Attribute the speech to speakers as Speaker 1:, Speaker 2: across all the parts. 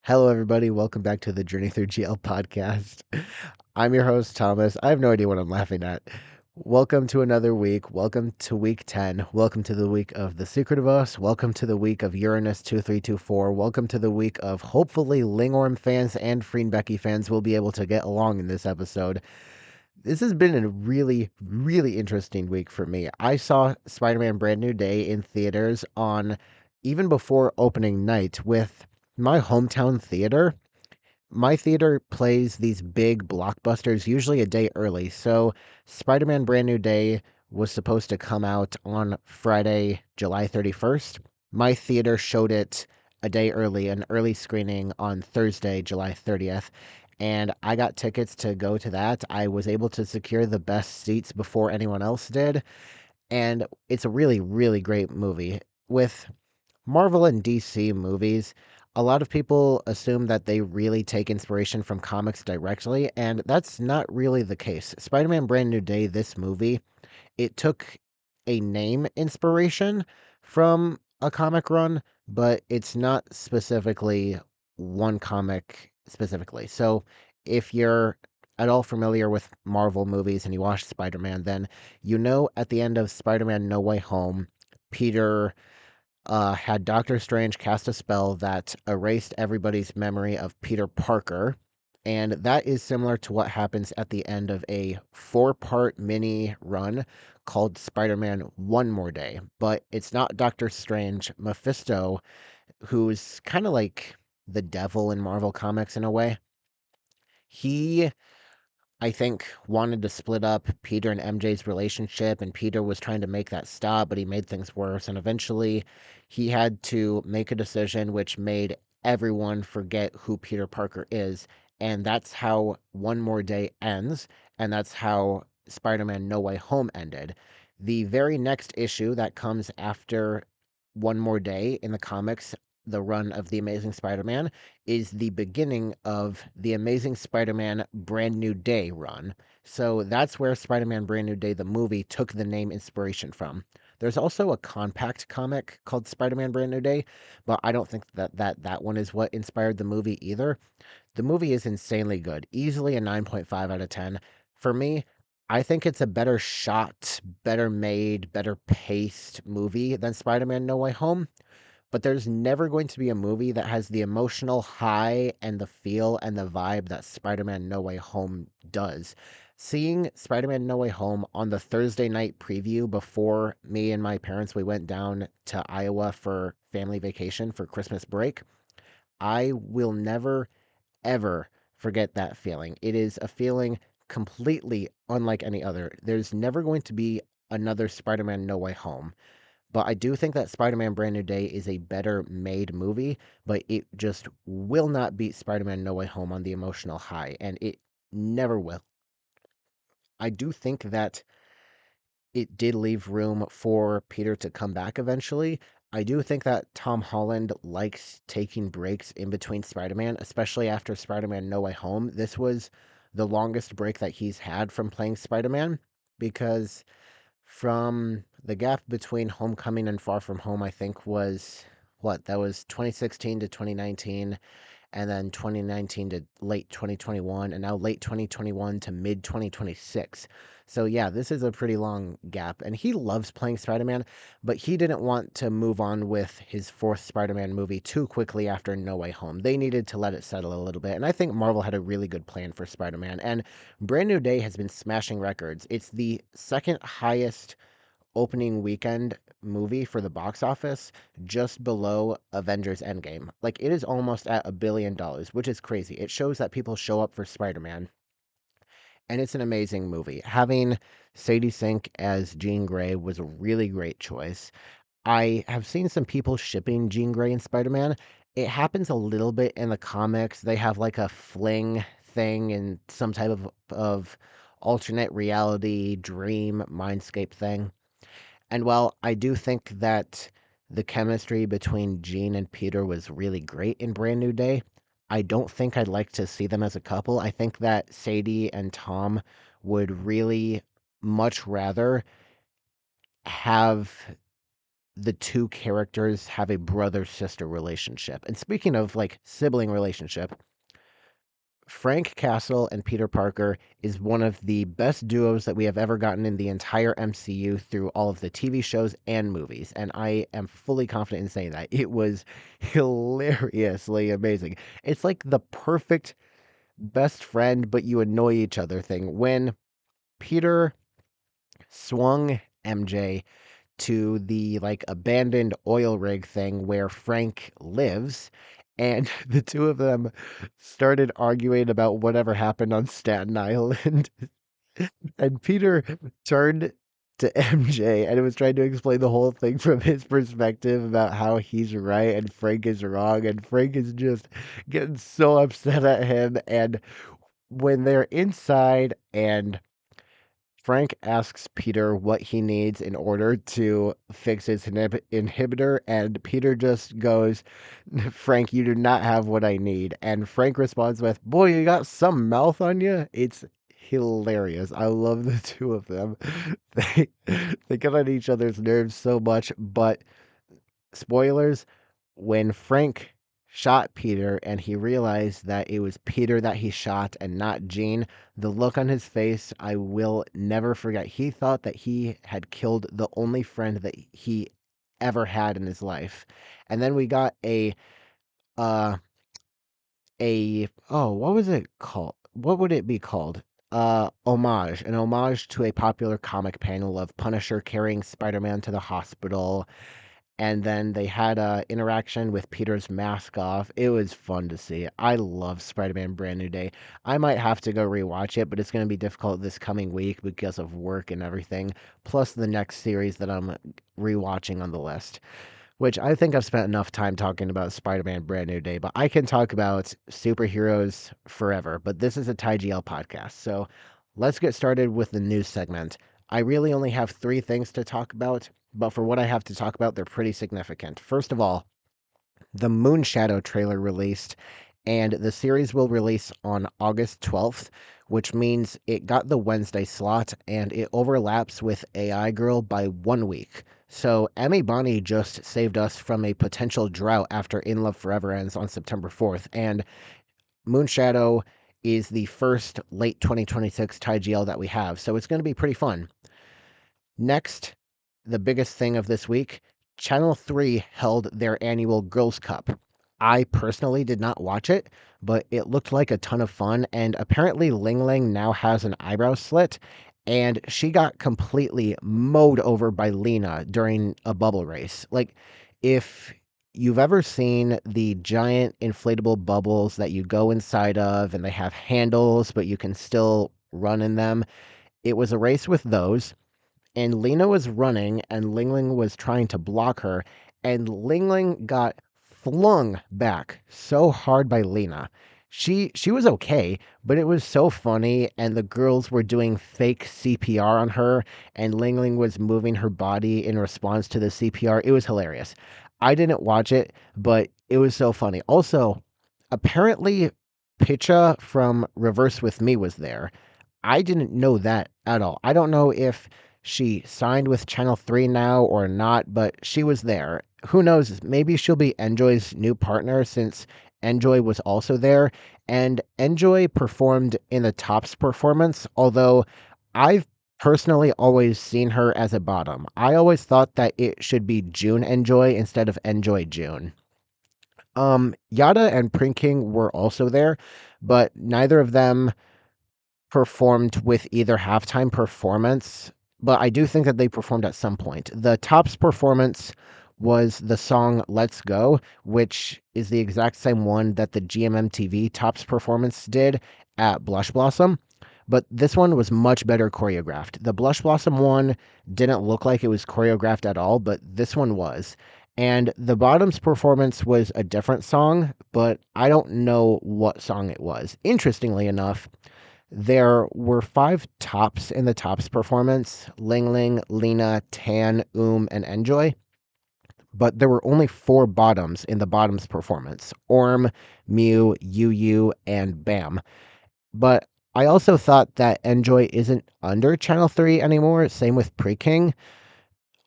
Speaker 1: Hello, everybody. Welcome back to the Journey Through GL podcast. I'm your host, Thomas. I have no idea what I'm laughing at. Welcome to another week. Welcome to week 10. Welcome to the week of The Secret of Us. Welcome to the week of Uranus 2324. Welcome to the week of hopefully Lingling fans and Freen Becky fans will be able to get along in this episode. This has been a really, really interesting week for me. I saw Spider Man Brand New Day in theaters on even before opening night with my hometown theater. My theater plays these big blockbusters usually a day early. So, Spider Man Brand New Day was supposed to come out on Friday, July 31st. My theater showed it a day early, an early screening on Thursday, July 30th. And I got tickets to go to that. I was able to secure the best seats before anyone else did. And it's a really, really great movie. With Marvel and DC movies, a lot of people assume that they really take inspiration from comics directly, and that's not really the case. Spider Man Brand New Day, this movie, it took a name inspiration from a comic run, but it's not specifically one comic specifically. So if you're at all familiar with Marvel movies and you watch Spider Man, then you know at the end of Spider Man No Way Home, Peter had Doctor Strange cast a spell that erased everybody's memory of Peter Parker. And that is similar to what happens at the end of a four-part mini run called Spider Man One More Day. But it's not Doctor Strange. Mephisto, who's kind of like the devil in Marvel Comics in a way, he I think, wanted to split up Peter and MJ's relationship, and Peter was trying to make that stop, but he made things worse. And eventually, he had to make a decision which made everyone forget who Peter Parker is. And that's how One More Day ends, and that's how Spider Man No Way Home ended. The very next issue that comes after One More Day in the comics, the run of The Amazing Spider Man, is the beginning of the Amazing Spider-Man Brand New Day run. So that's where Spider-Man Brand New Day, the movie, took the name inspiration from. There's also a compact comic called Spider-Man Brand New Day, but I don't think that one is what inspired the movie either. The movie is insanely good, easily a 9.5 out of 10. For me, I think it's a better shot, better made, better paced movie than Spider-Man No Way Home, but there's never going to be a movie that has the emotional high and the feel and the vibe that Spider-Man No Way Home does. Seeing Spider-Man No Way Home on the Thursday night preview before me and my parents we went down to Iowa for family vacation for Christmas break, I will never ever forget that feeling. It is a feeling completely unlike any other. There's never going to be another Spider-Man No Way Home. But I do think that Spider Man Brand New Day is a better made movie, but it just will not beat Spider Man No Way Home on the emotional high, and it never will. I do think that it did leave room for Peter to come back eventually. I do think that Tom Holland likes taking breaks in between Spider Man, especially after Spider Man No Way Home. This was the longest break that he's had from playing Spider Man because from the gap between Homecoming and Far From Home, I think was what? That was 2016 to 2019, and then 2019 to late 2021, and now late 2021 to mid 2026. So, yeah, this is a pretty long gap. And he loves playing Spider Man, but he didn't want to move on with his fourth Spider Man movie too quickly after No Way Home. They needed to let it settle a little bit. And I think Marvel had a really good plan for Spider Man. And Brand New Day has been smashing records. It's the second highest opening weekend movie for the box office, just below Avengers Endgame. Like, it is almost at $1 billion, which is crazy. It shows that people show up for Spider Man, and it's an amazing movie. Having Sadie Sink as Jean Grey was a really great choice. I have seen some people shipping Jean Grey and Spider Man. It happens a little bit in the comics. They have like a fling thing and some type of alternate reality dream mindscape thing. And while I do think that the chemistry between Jean and Peter was really great in Brand New Day, I don't think I'd like to see them as a couple. I think that Sadie and Tom would really much rather have the two characters have a brother-sister relationship. And speaking of like sibling relationship, Frank Castle and Peter Parker is one of the best duos that we have ever gotten in the entire MCU through all of the TV shows and movies. And I am fully confident in saying that. It was hilariously amazing. It's like the perfect best friend, but you annoy each other thing. When Peter swung MJ to the like abandoned oil rig thing where Frank lives, and the two of them started arguing about whatever happened on Staten Island. And Peter turned to MJ and was trying to explain the whole thing from his perspective about how he's right and Frank is wrong, and Frank is just getting so upset at him. And when they're inside and Frank asks Peter what he needs in order to fix his inhibitor, and Peter just goes, Frank, you do not have what I need. And Frank responds with, boy, you got some mouth on you. It's hilarious. I love the two of them. They, they get on each other's nerves so much, but spoilers, when Frank shot Peter and he realized that it was Peter that he shot and not Jean, the look on his face, I will never forget. He thought that he had killed the only friend that he ever had in his life. And then we got uh what was it called? What would it be called? An homage to a popular comic panel of Punisher carrying Spider-Man to the hospital, and then they had a interaction with Peter's mask off. It was fun to see. I love Spider-Man Brand New Day. I might have to go rewatch it, but it's going to be difficult this coming week because of work and everything, plus the next series that I'm rewatching on the list, which I think I've spent enough time talking about Spider-Man Brand New Day, but I can talk about superheroes forever. But this is a Thai GL podcast, so let's get started with the news segment. I really only have three things to talk about, but for what I have to talk about, they're pretty significant. First of all, the Moonshadow trailer released, and the series will release on August 12th, which means it got the Wednesday slot and it overlaps with AI Girl by 1 week. So Emmy Bonnie just saved us from a potential drought after In Love Forever ends on September 4th, and Moonshadow is the first late 2026 Thai GL that we have, so it's going to be pretty fun. Next, the biggest thing of this week, Channel 3 held their annual Girls' Cup. I personally did not watch it, but it looked like a ton of fun, and apparently Lingling now has an eyebrow slit, and she got completely mowed over by Lena during a bubble race. Like, if you've ever seen the giant inflatable bubbles that you go inside of and they have handles, but you can still run in them, it was a race with those, and Lena was running and Lingling was trying to block her, and Lingling got flung back so hard by Lena. She was okay, but it was so funny, and the girls were doing fake CPR on her, and Lingling was moving her body in response to the CPR. It was hilarious. I didn't watch it, but it was so funny. Also, apparently Picha from Reverse with Me was there. I didn't know that at all. I don't know if she signed with Channel 3 now or not, but she was there. Who knows? Maybe she'll be Enjoy's new partner since Enjoy was also there. And Enjoy performed in the Tops performance, although I've personally always seen her as a bottom. I always thought that it should be June Enjoy instead of Enjoy June. Yada and Prinking were also there, but neither of them performed with either halftime performance, but I do think that they performed at some point. The Tops performance was the song Let's Go, which is the exact same one that the GMMTV Tops performance did at Blush Blossom. But this one was much better choreographed. The Blush Blossom one didn't look like it was choreographed at all, but this one was. And the Bottoms performance was a different song, but I don't know what song it was. Interestingly enough, there were five tops in the Tops performance: Lingling, Lena, Tan, and Enjoy. But there were only four bottoms in the Bottoms performance: Orm, Mew, Yu, and Bam. But I also thought that Enjoy isn't under Channel 3 anymore. Same with Pre-King.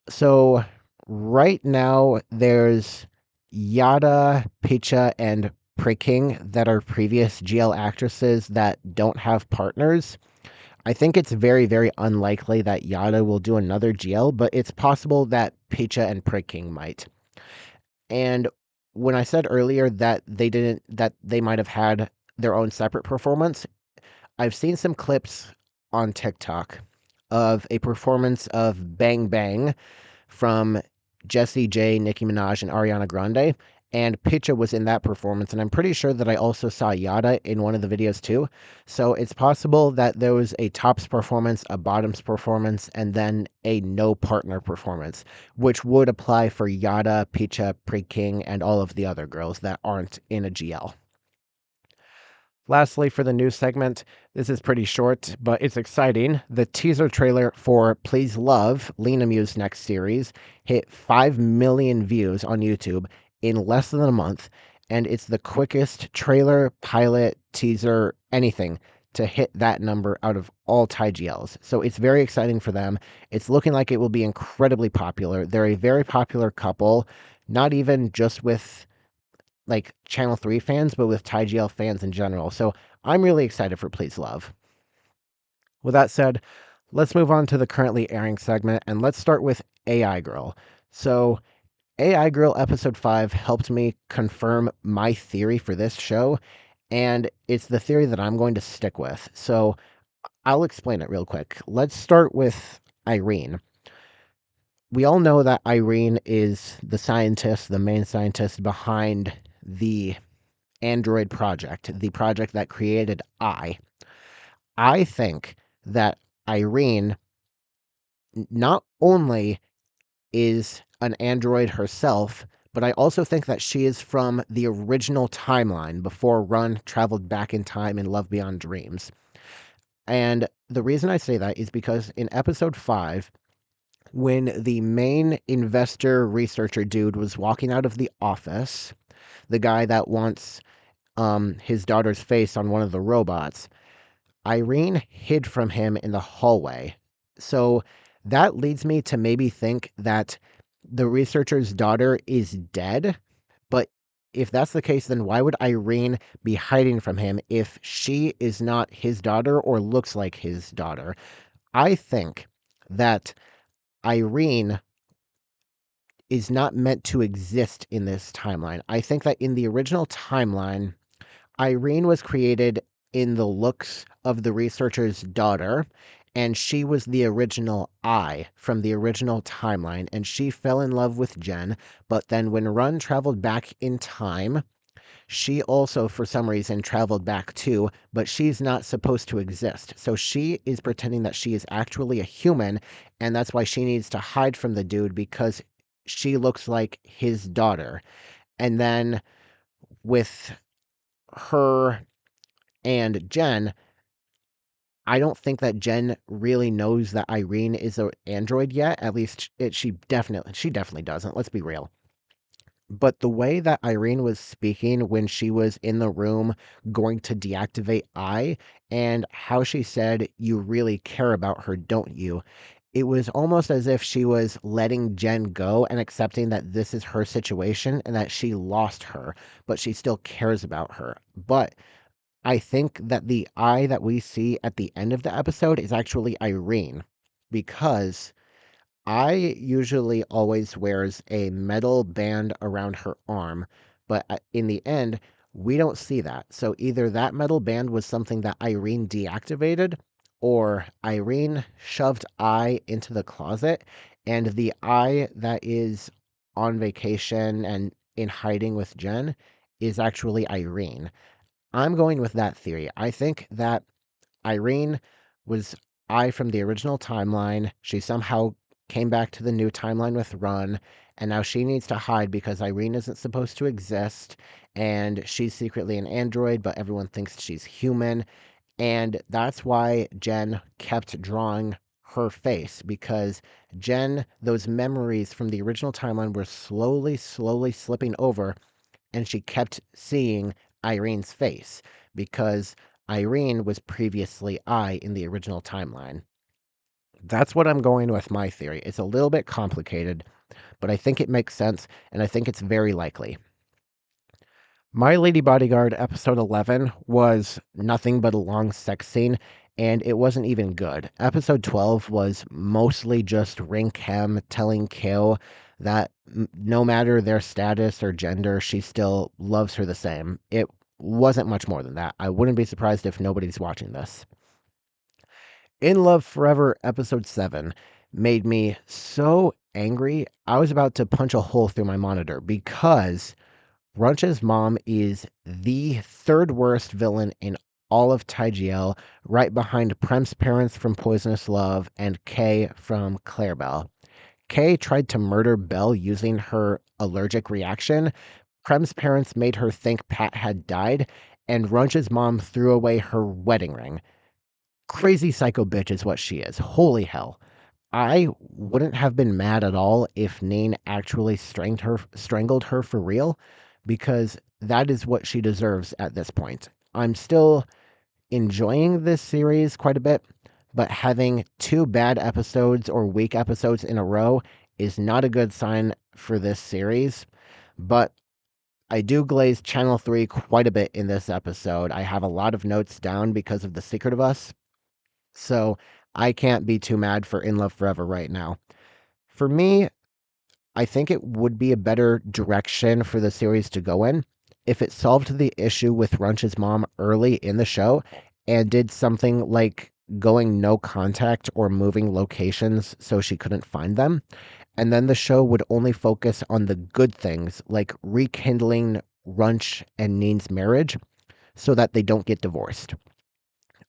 Speaker 1: So Right now, there's Yada, Picha, and Priking that are previous GL actresses that don't have partners. I think it's very, very unlikely that Yada will do another GL, but it's possible that Picha and Priking might. And when I said earlier that they might have had their own separate performance, I've seen some clips on TikTok of a performance of Bang Bang from Jessie J, Nicki Minaj, and Ariana Grande. And Picha was in that performance, and I'm pretty sure that I also saw Yada in one of the videos too. So it's possible that there was a tops performance, a bottoms performance, and then a no partner performance, which would apply for Yada, Picha, Pre-King, and all of the other girls that aren't in a GL. Lastly, for the news segment, this is pretty short, but it's exciting. The teaser trailer for Please Love, Lena Mew's next series, hit 5 million views on YouTube in less than a month, and it's the quickest trailer, pilot, teaser, anything to hit that number out of all Thai GLs. So it's very exciting for them. It's looking like it will be incredibly popular. They're a very popular couple, not even just with like Channel 3 fans, but with Thai GL fans in general. So I'm really excited for Please Love. With that said, let's move on to the currently airing segment and let's start with AI Girl. So AI Girl episode 5 helped me confirm my theory for this show, and it's the theory that I'm going to stick with. So I'll explain it real quick. Let's start with Irene. We all know that Irene is the scientist, the main scientist behind the Android project, the project that created I think that Irene not only is an android herself, but I also think that she is from the original timeline before Run traveled back in time in Love Beyond Dreams. And the reason I say that is because in episode 5, when the main investor researcher dude was walking out of the office, the guy that wants his daughter's face on one of the robots, Irene hid from him in the hallway. So that leads me to maybe think that the researcher's daughter is dead. But if that's the case, then why would Irene be hiding from him if she is not his daughter or looks like his daughter? I think that Irene is not meant to exist in this timeline. I think that in the original timeline, Irene was created in the looks of the researcher's daughter, and she was the original from the original timeline, and she fell in love with Jen. But then when Run traveled back in time, she also, for some reason, traveled back too, but she's not supposed to exist. So she is pretending that she is actually a human, and that's why she needs to hide from the dude because she looks like his daughter. And then with her and Jen, I don't think that Jen really knows that Irene is an android yet. At least she definitely doesn't. Let's be real. But the way that Irene was speaking when she was in the room going to deactivate and how she said, "You really care about her, don't you?" It was almost as if she was letting Jen go and accepting that this is her situation and that she lost her, but she still cares about her. But I think that the that we see at the end of the episode is actually Irene because usually always wears a metal band around her arm, but in the end, we don't see that. So either that metal band was something that Irene deactivated, or Irene shoved into the closet, and the that is on vacation and in hiding with Jen is actually Irene. I'm going with that theory. I think that Irene was from the original timeline. She somehow came back to the new timeline with Run, and now she needs to hide because Irene isn't supposed to exist, and she's secretly an android, but everyone thinks she's human. And that's why Jen kept drawing her face because those memories from the original timeline were slowly, slowly slipping over, and she kept seeing Irene's face because Irene was previously in the original timeline. That's what I'm going with my theory. It's a little bit complicated, but I think it makes sense, and I think it's very likely. My Lady Bodyguard episode 11 was nothing but a long sex scene, and it wasn't even good. Episode 12 was mostly just Ring Chem telling Kale that no matter their status or gender, she still loves her the same. It wasn't much more than that. I wouldn't be surprised if nobody's watching this. In Love Forever episode 7 made me so angry, I was about to punch a hole through my monitor because Runch's mom is the third worst villain in all of Thai GL, right behind Prem's parents from Poisonous Love and Kay from Clarabelle. Kay tried to murder Belle using her allergic reaction. Prem's parents made her think Pat had died, and Runch's mom threw away her wedding ring. Crazy psycho bitch is what she is. Holy hell. I wouldn't have been mad at all if Neen actually strangled her for real, because that is what she deserves at this point. I'm still enjoying this series quite a bit, but having two bad episodes or weak episodes in a row is not a good sign for this series. But I do glaze Channel 3 quite a bit in this episode. I have a lot of notes down because of The Secret of Us, so I can't be too mad for In Love Forever right now. For me, I think it would be a better direction for the series to go in if it solved the issue with Runch's mom early in the show and did something like going no contact or moving locations so she couldn't find them. And then the show would only focus on the good things, like rekindling Runch and Neen's marriage so that they don't get divorced.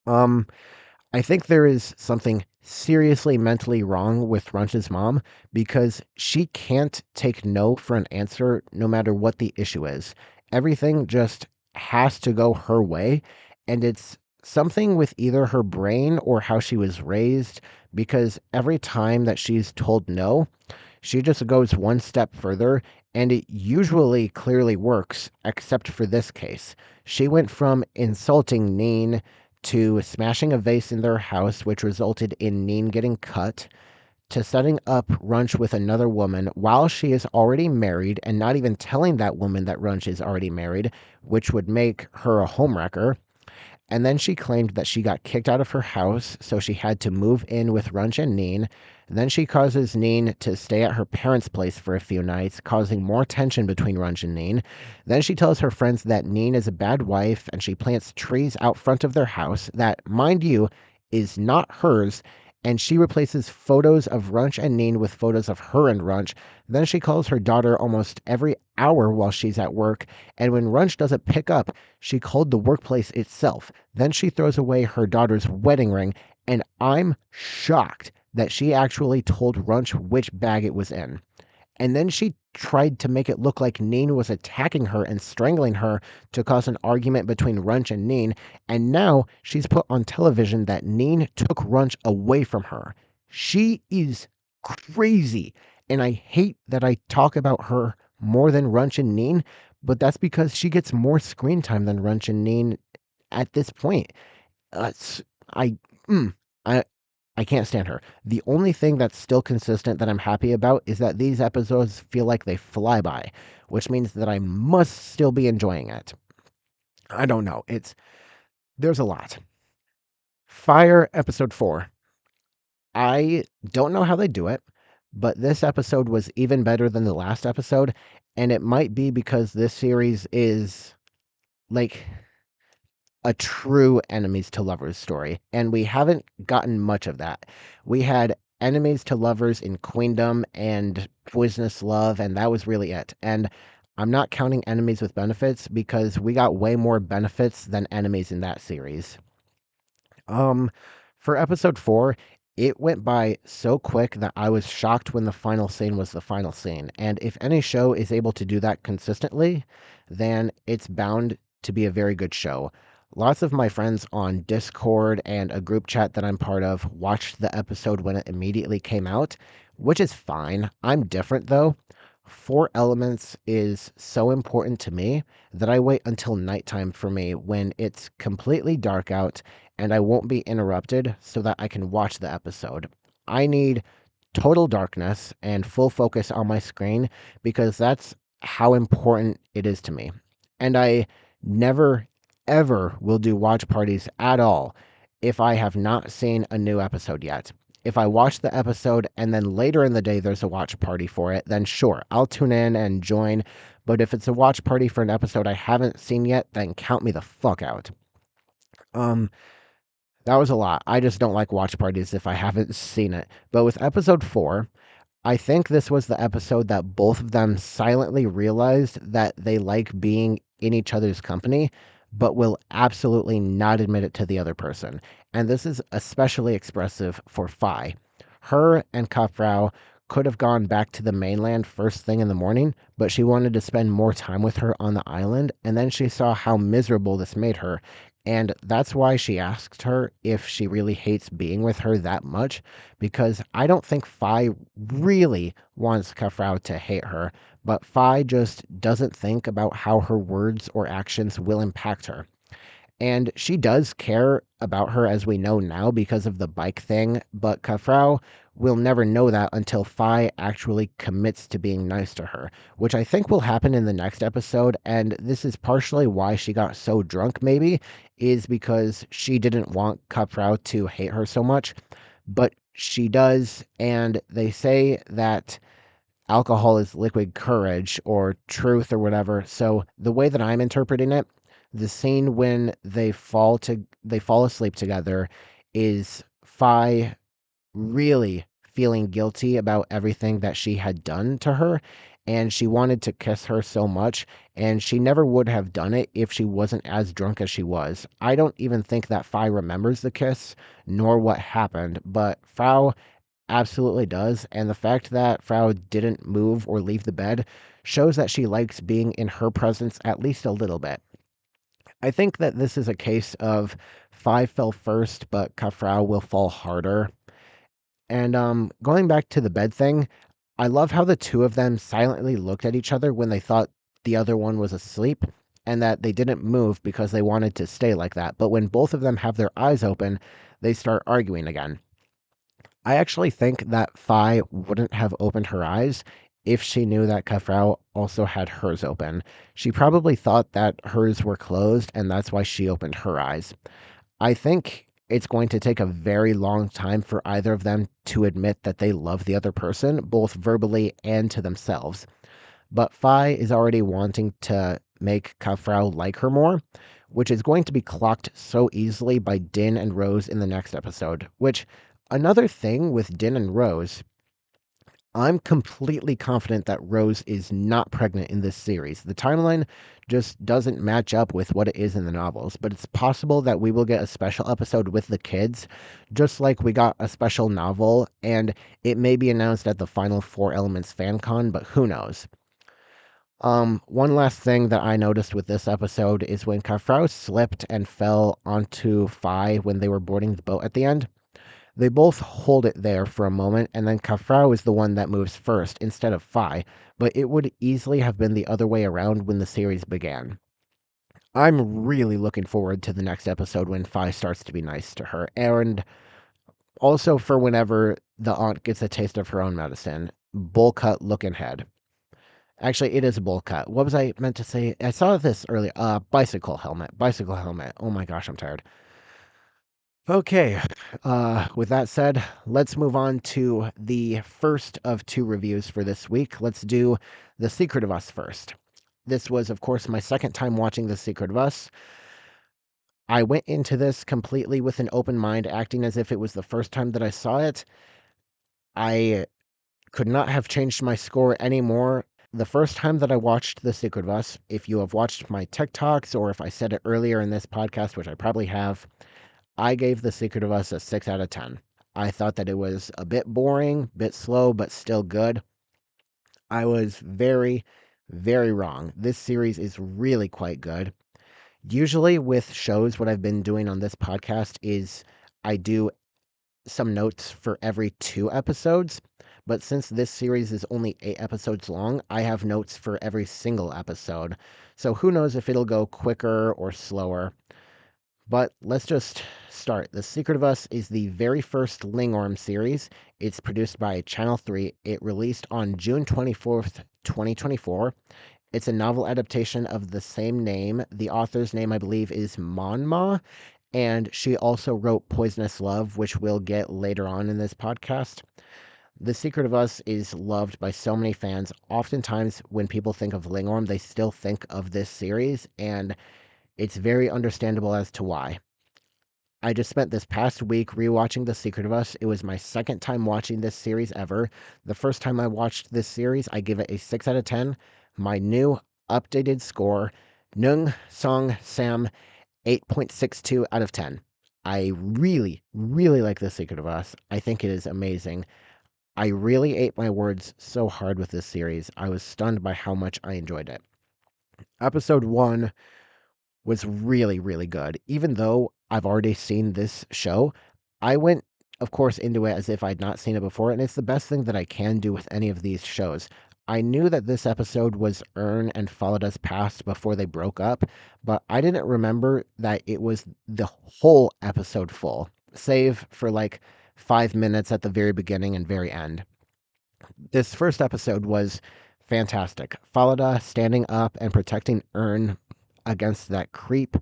Speaker 1: Um, I think there is something seriously mentally wrong with Runch's mom because she can't take no for an answer no matter what the issue is. Everything just has to go her way, and it's something with either her brain or how she was raised because every time that she's told no, she just goes one step further, and it usually clearly works, except for this case. She went from insulting Neen to smashing a vase in their house, which resulted in Neen getting cut, to setting up Runch with another woman while she is already married and not even telling that woman that Runch is already married, which would make her a homewrecker. And then she claimed that she got kicked out of her house, so she had to move in with Runch and Neen. Then she causes Neen to stay at her parents' place for a few nights, causing more tension between Runch and Neen. Then she tells her friends that Neen is a bad wife, and she plants trees out front of their house that, mind you, is not hers. And she replaces photos of Runch and Neen with photos of her and Runch. Then she calls her daughter almost every hour while she's at work. And when Runch doesn't pick up, she called the workplace itself. Then she throws away her daughter's wedding ring, and I'm shocked that she actually told Runch which bag it was in. And then she tried to make it look like Neen was attacking her and strangling her to cause an argument between Runch and Neen. And now she's put on television that Neen took Runch away from her. She is crazy. And I hate that I talk about her more than Runch and Neen, but that's because she gets more screen time than Runch and Neen at this point. I, mm, I, I can't stand her. The only thing that's still consistent that I'm happy about is that these episodes feel like they fly by, which means that I must still be enjoying it. I don't know. There's a lot. Fire episode 4. I don't know how they do it, but this episode was even better than the last episode, and it might be because this series is like a true enemies to lovers story, and we haven't gotten much of that. We had enemies to lovers in Queendom and Poisonous Love, and that was really it. And I'm not counting enemies with benefits because we got way more benefits than enemies in that series. Um, for episode 4, it went by so quick that I was shocked when the final scene was the final scene. And if any show is able to do that consistently, then it's bound to be a very good show. Lots of my friends on Discord and a group chat that I'm part of watched the episode when it immediately came out, which is fine. I'm different though. Four Elements is so important to me that I wait until nighttime for me when it's completely dark out and I won't be interrupted so that I can watch the episode. I need total darkness and full focus on my screen because that's how important it is to me. And I never, ever will do watch parties at all if I have not seen a new episode yet. If I watch the episode and then later in the day there's a watch party for it, then sure, I'll tune in and join. But if it's a watch party for an episode I haven't seen yet, then count me the fuck out. Um, that was a lot. I just don't like watch parties if I haven't seen it. But with episode 4, I think this was the episode that both of them silently realized that they like being in each other's company, but will absolutely not admit it to the other person. And this is especially expressive for Phi. Her and Kafrau could have gone back to the mainland first thing in the morning, but she wanted to spend more time with her on the island, and then she saw how miserable this made her. And that's why she asked her if she really hates being with her that much, because I don't think Phi really wants Kafrau to hate her, but Phi just doesn't think about how her words or actions will impact her. And she does care about her, as we know now, because of the bike thing, but Kafrau will never know that until Phi actually commits to being nice to her, which I think will happen in the next episode. And this is partially why she got so drunk, maybe, is because she didn't want Kafrau to hate her so much, but she does. And they say that alcohol is liquid courage or truth or whatever. So the way that I'm interpreting it, the scene when they fall asleep together is Phi really feeling guilty about everything that she had done to her, and she wanted to kiss her so much, and she never would have done it if she wasn't as drunk as she was. I don't even think that Phi remembers the kiss nor what happened, but Frau absolutely does, and the fact that Frau didn't move or leave the bed shows that she likes being in her presence at least a little bit. I think that this is a case of Phi fell first, but Kafrau will fall harder. And going back to the bed thing, I love how the two of them silently looked at each other when they thought the other one was asleep, and that they didn't move because they wanted to stay like that. But when both of them have their eyes open, they start arguing again. I actually think that Phi wouldn't have opened her eyes if she knew that Kafrau also had hers open. She probably thought that hers were closed, and that's why she opened her eyes. I think it's going to take a very long time for either of them to admit that they love the other person, both verbally and to themselves. But Phi is already wanting to make Kafrau like her more, which is going to be clocked so easily by Din and Rose in the next episode. Which, another thing with Din and Rose, I'm completely confident that Rose is not pregnant in this series. The timeline just doesn't match up with what it is in the novels, but it's possible that we will get a special episode with the kids, just like we got a special novel, and it may be announced at the final Four Elements fan con, but who knows? One last thing that I noticed with this episode is when Kafrau slipped and fell onto Phi when they were boarding the boat at the end. They both hold it there for a moment, and then Kafrau is the one that moves first instead of Phi, but it would easily have been the other way around when the series began. I'm really looking forward to the next episode when Phi starts to be nice to her, and also for whenever the aunt gets a taste of her own medicine. Bowl cut looking head. Actually, it is a bowl cut. What was I meant to say? I saw this earlier. Bicycle helmet. Bicycle helmet. Oh my gosh, I'm tired. Okay, with that said, let's move on to the first of two reviews for this week. Let's do The Secret of Us first. This was, of course, my second time watching The Secret of Us. I went into this completely with an open mind, acting as if it was the first time that I saw it. I could not have changed my score anymore. The first time that I watched The Secret of Us, if you have watched my TikToks or if I said it earlier in this podcast, which I probably have, I gave The Secret of Us a 6 out of 10. I thought that it was a bit boring, bit slow, but still good. I was very, very wrong. This series is really quite good. Usually with shows, what I've been doing on this podcast is I do some notes for every 2 episodes. But since this series is only 8 episodes long, I have notes for every single episode. So who knows if it'll go quicker or slower. But let's just start. The Secret of Us is the very first Lingorm series. It's produced by Channel 3. It released on June 24th, 2024. It's a novel adaptation of the same name. The author's name, I believe, is Monma, and she also wrote Poisonous Love, which we'll get later on in this podcast. The Secret of Us is loved by so many fans. Oftentimes, when people think of Lingorm, they still think of this series, and it's very understandable as to why. I just spent this past week rewatching The Secret of Us. It was my second time watching this series ever. The first time I watched this series, I give it a 6 out of 10. My new updated score, Nung Song Sam, 8.62 out of 10. I really, really like The Secret of Us. I think it is amazing. I really ate my words so hard with this series. I was stunned by how much I enjoyed it. Episode 1 was really, really good. Even though I've already seen this show, I went, of course, into it as if I'd not seen it before, and it's the best thing that I can do with any of these shows. I knew that this episode was Earn and Falada's past before they broke up, but I didn't remember that it was the whole episode full, save for like 5 minutes at the very beginning and very end. This first episode was fantastic. Falada standing up and protecting Earn against that creep.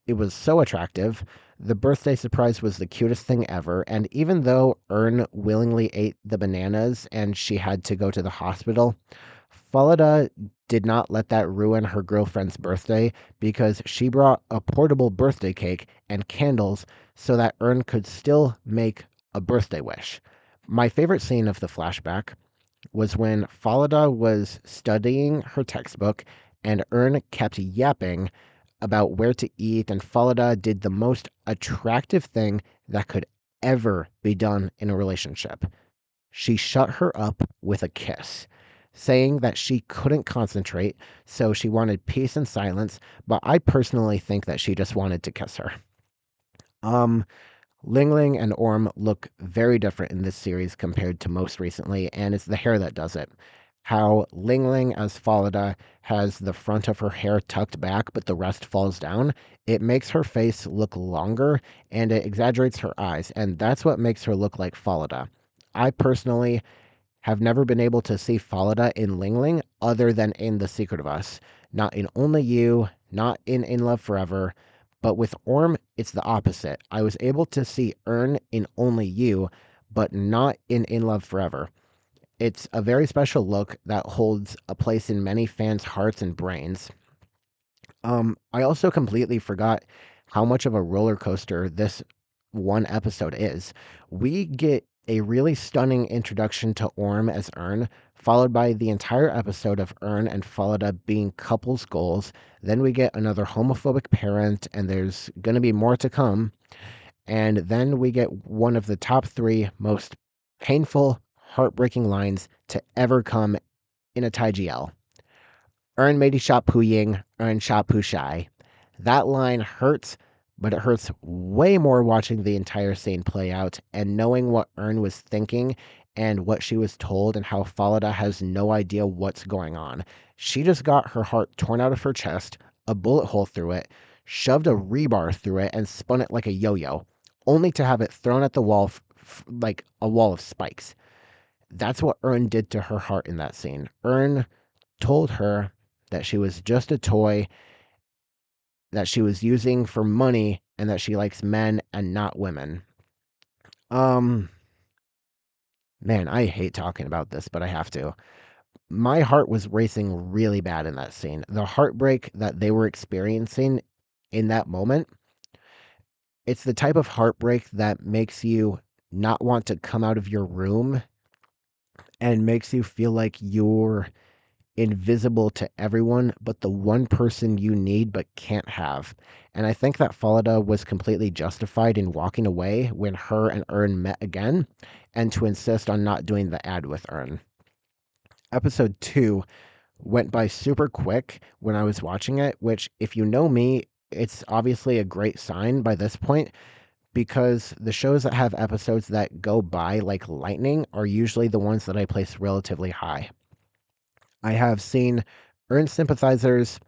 Speaker 1: It was so attractive. The birthday surprise was the cutest thing ever. And even though Earn willingly ate the bananas and she had to go to the hospital, Falada did not let that ruin her girlfriend's birthday because she brought a portable birthday cake and candles so that Earn could still make a birthday wish. My favorite scene of the flashback was when Falada was studying her textbook and Earn kept yapping about where to eat, and Falada did the most attractive thing that could ever be done in a relationship. She shut her up with a kiss, saying that she couldn't concentrate, so she wanted peace and silence, but I personally think that she just wanted to kiss her. Um, Lingling and Orm look very different in this series compared to most recently, and it's the hair that does it. How Lingling as Falada has the front of her hair tucked back, but the rest falls down. It makes her face look longer and it exaggerates her eyes, and that's what makes her look like Falada. I personally have never been able to see Falada in Lingling other than in The Secret of Us. Not in Only You, not in Love Forever, but with Orm, it's the opposite. I was able to see Earn in Only You, but not in Love Forever. It's a very special look that holds a place in many fans' hearts and brains. I also completely forgot how much of a roller coaster this one episode is. We get a really stunning introduction to Orm as Earn, followed by the entire episode of Earn and Falada being couples goals. Then we get another homophobic parent, and there's going to be more to come. And then we get one of the top three most painful, heartbreaking lines to ever come in a Thai GL. Earn Mady Shot Pu Ying, Earn Shot Pu Shai. That line hurts, but it hurts way more watching the entire scene play out and knowing what Earn was thinking and what she was told and how Falada has no idea what's going on. She just got her heart torn out of her chest, a bullet hole through it, shoved a rebar through it, and spun it like a yo-yo, only to have it thrown at the wall like a wall of spikes. That's what Earn did to her heart in that scene. Earn told her that she was just a toy that she was using for money and that she likes men and not women. Um, man, I hate talking about this, but I have to. My heart was racing really bad in that scene. The heartbreak that they were experiencing in that moment, it's the type of heartbreak that makes you not want to come out of your room and makes you feel like you're invisible to everyone but the one person you need but can't have. And I think that Falada was completely justified in walking away when her and Earn met again and to insist on not doing the ad with Earn. Episode 2 went by super quick when I was watching it, which, if you know me, it's obviously a great sign by this point because the shows that have episodes that go by like lightning are usually the ones that I place relatively high. I have seen Earn sympathizers.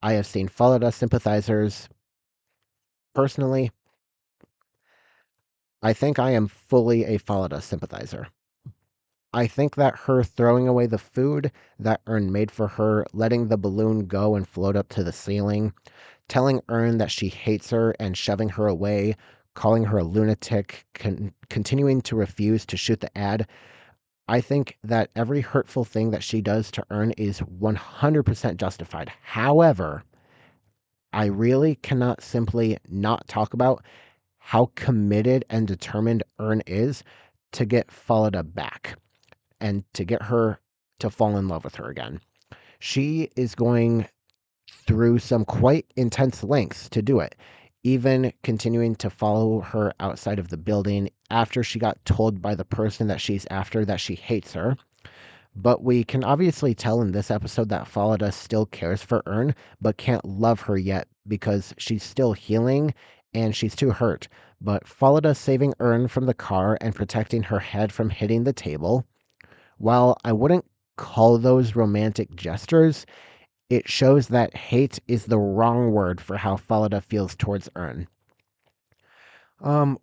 Speaker 1: I have seen Falada sympathizers. Personally, I think I am fully a Falada sympathizer. I think that her throwing away the food that Ern made for her, letting the balloon go and float up to the ceiling, telling Ern that she hates her and shoving her away, calling her a lunatic, continuing to refuse to shoot the ad. I think that every hurtful thing that she does to Ern is 100% justified. However, I really cannot simply not talk about how committed and determined Ern is to get Falada back and to get her to fall in love with her again. She is going through some quite intense lengths to do it, even continuing to follow her outside of the building after she got told by the person that she's after that she hates her. But we can obviously tell in this episode that Falada still cares for Ern, but can't love her yet because she's still healing and she's too hurt. But Falada saving Ern from the car and protecting her head from hitting the table, while I wouldn't call those romantic gestures, it shows that hate is the wrong word for how Falada feels towards Ern.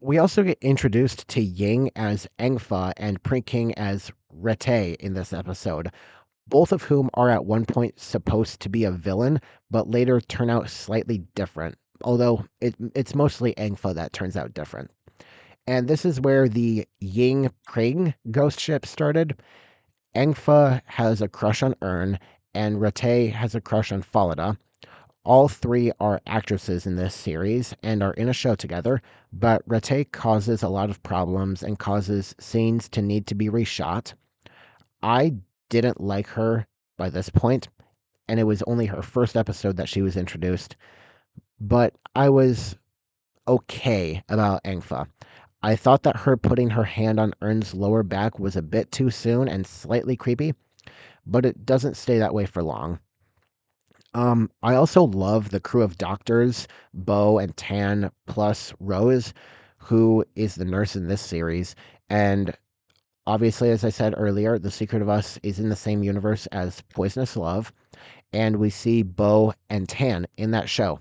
Speaker 1: We also get introduced to Ying as Engfa and Prinking as Rete in this episode, both of whom are at one point supposed to be a villain, but later turn out slightly different. Although it's mostly Engfa that turns out different. And this is where the Ying Pring ghost ship started. Engfa has a crush on Ern, and Rete has a crush on Falada. All three are actresses in this series and are in a show together, but Rete causes a lot of problems and causes scenes to need to be reshot. I didn't like her by this point, and it was only her first episode that she was introduced, but I was okay about Engfa. I thought that her putting her hand on Ern's lower back was a bit too soon and slightly creepy, but it doesn't stay that way for long. I also love the crew of doctors, Bo and Tan, plus Rose, who is the nurse in this series. And obviously, as I said earlier, The Secret of Us is in the same universe as Poisonous Love, and we see Bo and Tan in that show.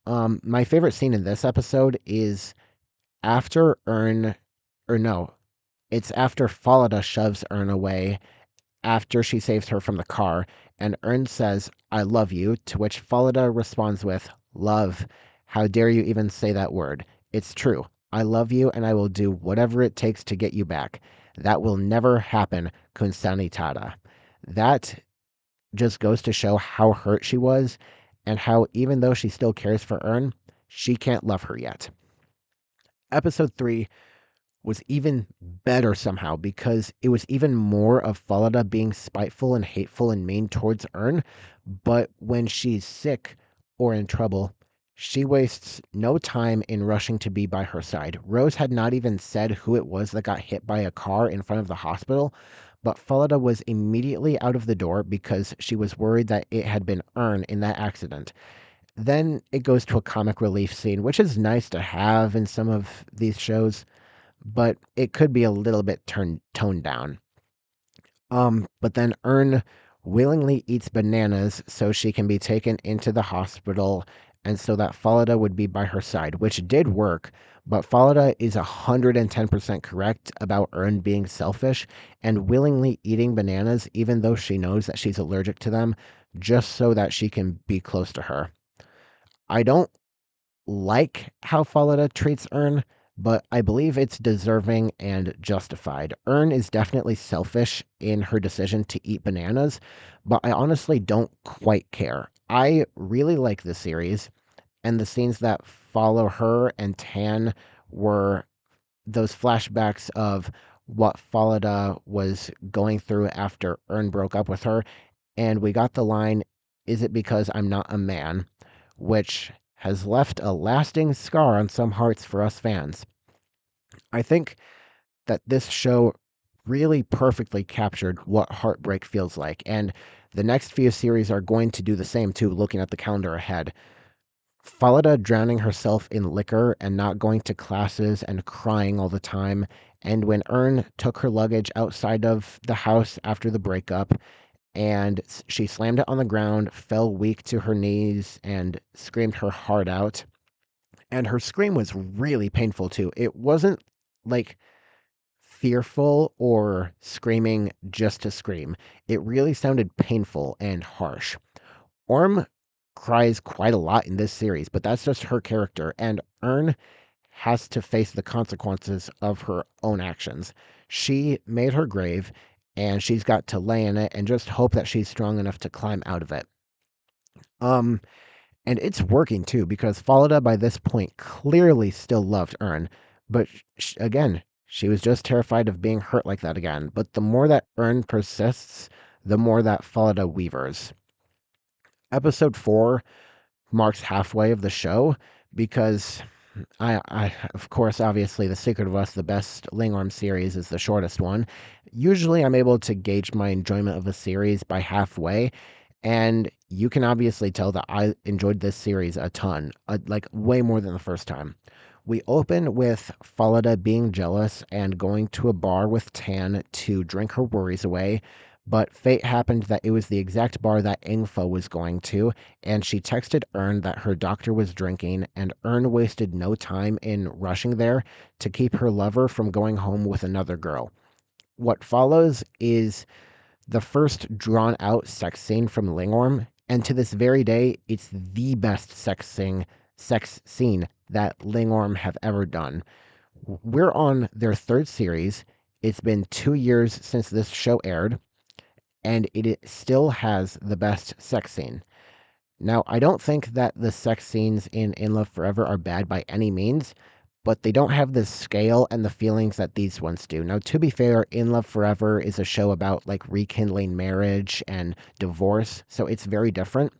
Speaker 1: My favorite scene in this episode is after Ern, or no, it's after Falada shoves Ern away after she saves her from the car, and Ern says, I love you, to which Falada responds with, Love, how dare you even say that word? It's true. I love you, and I will do whatever it takes to get you back. That will never happen, Kunsanitada. That just goes to show how hurt she was, and how even though she still cares for Ern, she can't love her yet. Episode 3 was even better somehow because it was even more of Falada being spiteful and hateful and mean towards Ern. But when she's sick or in trouble, she wastes no time in rushing to be by her side. Rose had not even said who it was that got hit by a car in front of the hospital, but Falada was immediately out of the door because she was worried that it had been Ern in that accident. Then it goes to a comic relief scene, which is nice to have in some of these shows, but it could be a little bit toned down. But then Ern willingly eats bananas so she can be taken into the hospital and so that Falada would be by her side, which did work, but Falada is 110% correct about Ern being selfish and willingly eating bananas even though she knows that she's allergic to them, just so that she can be close to her. I don't like how Falada treats Ern, but I believe it's deserving and justified. Ern is definitely selfish in her decision to eat bananas, but I honestly don't quite care. I really like the series, and the scenes that follow her and Tan were those flashbacks of what Falada was going through after Ern broke up with her, and we got the line, Is it because I'm not a man? Which has left a lasting scar on some hearts for us fans. I think that this show really perfectly captured what heartbreak feels like, and the next few series are going to do the same too, looking at the calendar ahead. Falada drowning herself in liquor and not going to classes and crying all the time, and when Ern took her luggage outside of the house after the breakup, and she slammed it on the ground, fell weak to her knees, and screamed her heart out. And her scream was really painful too. It wasn't like fearful or screaming just to scream. It really sounded painful and harsh. Orm cries quite a lot in this series, but that's just her character, and Ern has to face the consequences of her own actions. She made her grave, and she's got to lay in it and just hope that she's strong enough to climb out of it. Um, and it's working too, because Falada by this point clearly still loved Ern, but again, she was just terrified of being hurt like that again. But the more that Ern persists, the more that Falada weavers. Episode 4 marks halfway of the show because of course, obviously, The Secret of Us, the best Lingorm series, is the shortest one. Usually, I'm able to gauge my enjoyment of a series by halfway, and you can obviously tell that I enjoyed this series a ton, like way more than the first time. We open with Falada being jealous and going to a bar with Tan to drink her worries away, but fate happened that it was the exact bar that Ingfa was going to, and she texted Ern that her doctor was drinking, and Ern wasted no time in rushing there to keep her lover from going home with another girl. What follows is the first drawn out sex scene from Lingorm, and to this very day, it's the best sex scene that Lingorm have ever done. We're on their third series. It's been 2 years since this show aired, and it still has the best sex scene. Now, I don't think that the sex scenes in Love Forever are bad by any means, but they don't have the scale and the feelings that these ones do. Now, to be fair, In Love Forever is a show about like rekindling marriage and divorce, so it's very different,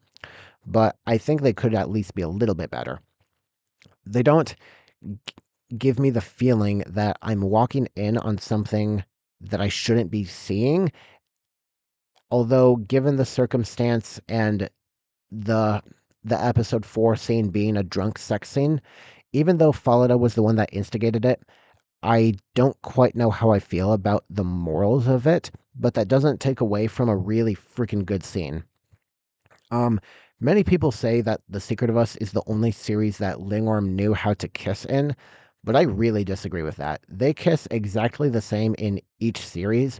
Speaker 1: but I think they could at least be a little bit better. They don't give me the feeling that I'm walking in on something that I shouldn't be seeing, although given the circumstance and the the episode 4 scene being a drunk sex scene, even though Falada was the one that instigated it, I don't quite know how I feel about the morals of it, but that doesn't take away from a really freaking good scene. Um, Many people say that The Secret of Us is the only series that Lingorm knew how to kiss in, but I really disagree with that. They kiss exactly the same in each series,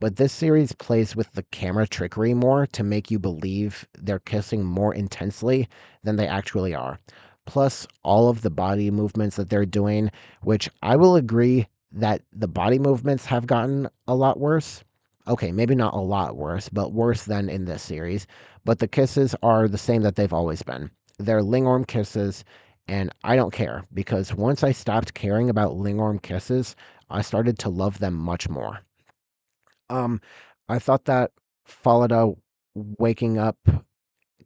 Speaker 1: but this series plays with the camera trickery more to make you believe they're kissing more intensely than they actually are. Plus, all of the body movements that they're doing, which I will agree that the body movements have gotten a lot worse. Okay, maybe not a lot worse, but worse than in this series. But the kisses are the same that they've always been. They're Lingorm kisses, and I don't care because once I stopped caring about Lingorm kisses, I started to love them much more. Um, I thought that Falada waking up,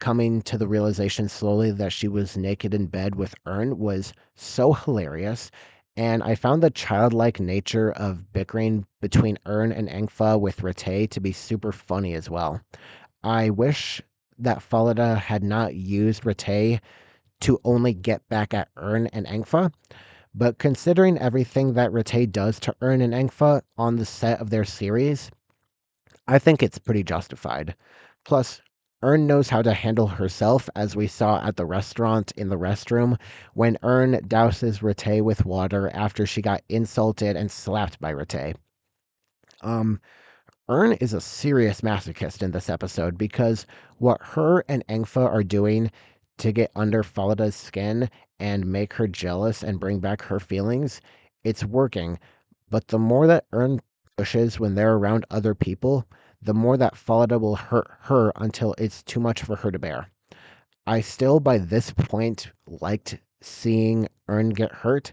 Speaker 1: coming to the realization slowly that she was naked in bed with Ern was so hilarious. And I found the childlike nature of bickering between Ern and Engfa with Rete to be super funny as well. I wish that Falada had not used Rete to only get back at Ern and Engfa, but considering everything that Rete does to Ern and Engfa on the set of their series, I think it's pretty justified. Plus, Ern knows how to handle herself, as we saw at the restaurant in the restroom when Ern douses Rete with water after she got insulted and slapped by Rete. Um, Ern is a serious masochist in this episode because what her and Engfa are doing to get under Falada's skin and make her jealous and bring back her feelings, it's working. But the more that Ern pushes when they're around other people, the more that Falada will hurt her until it's too much for her to bear. I still, by this point, liked seeing Ern get hurt,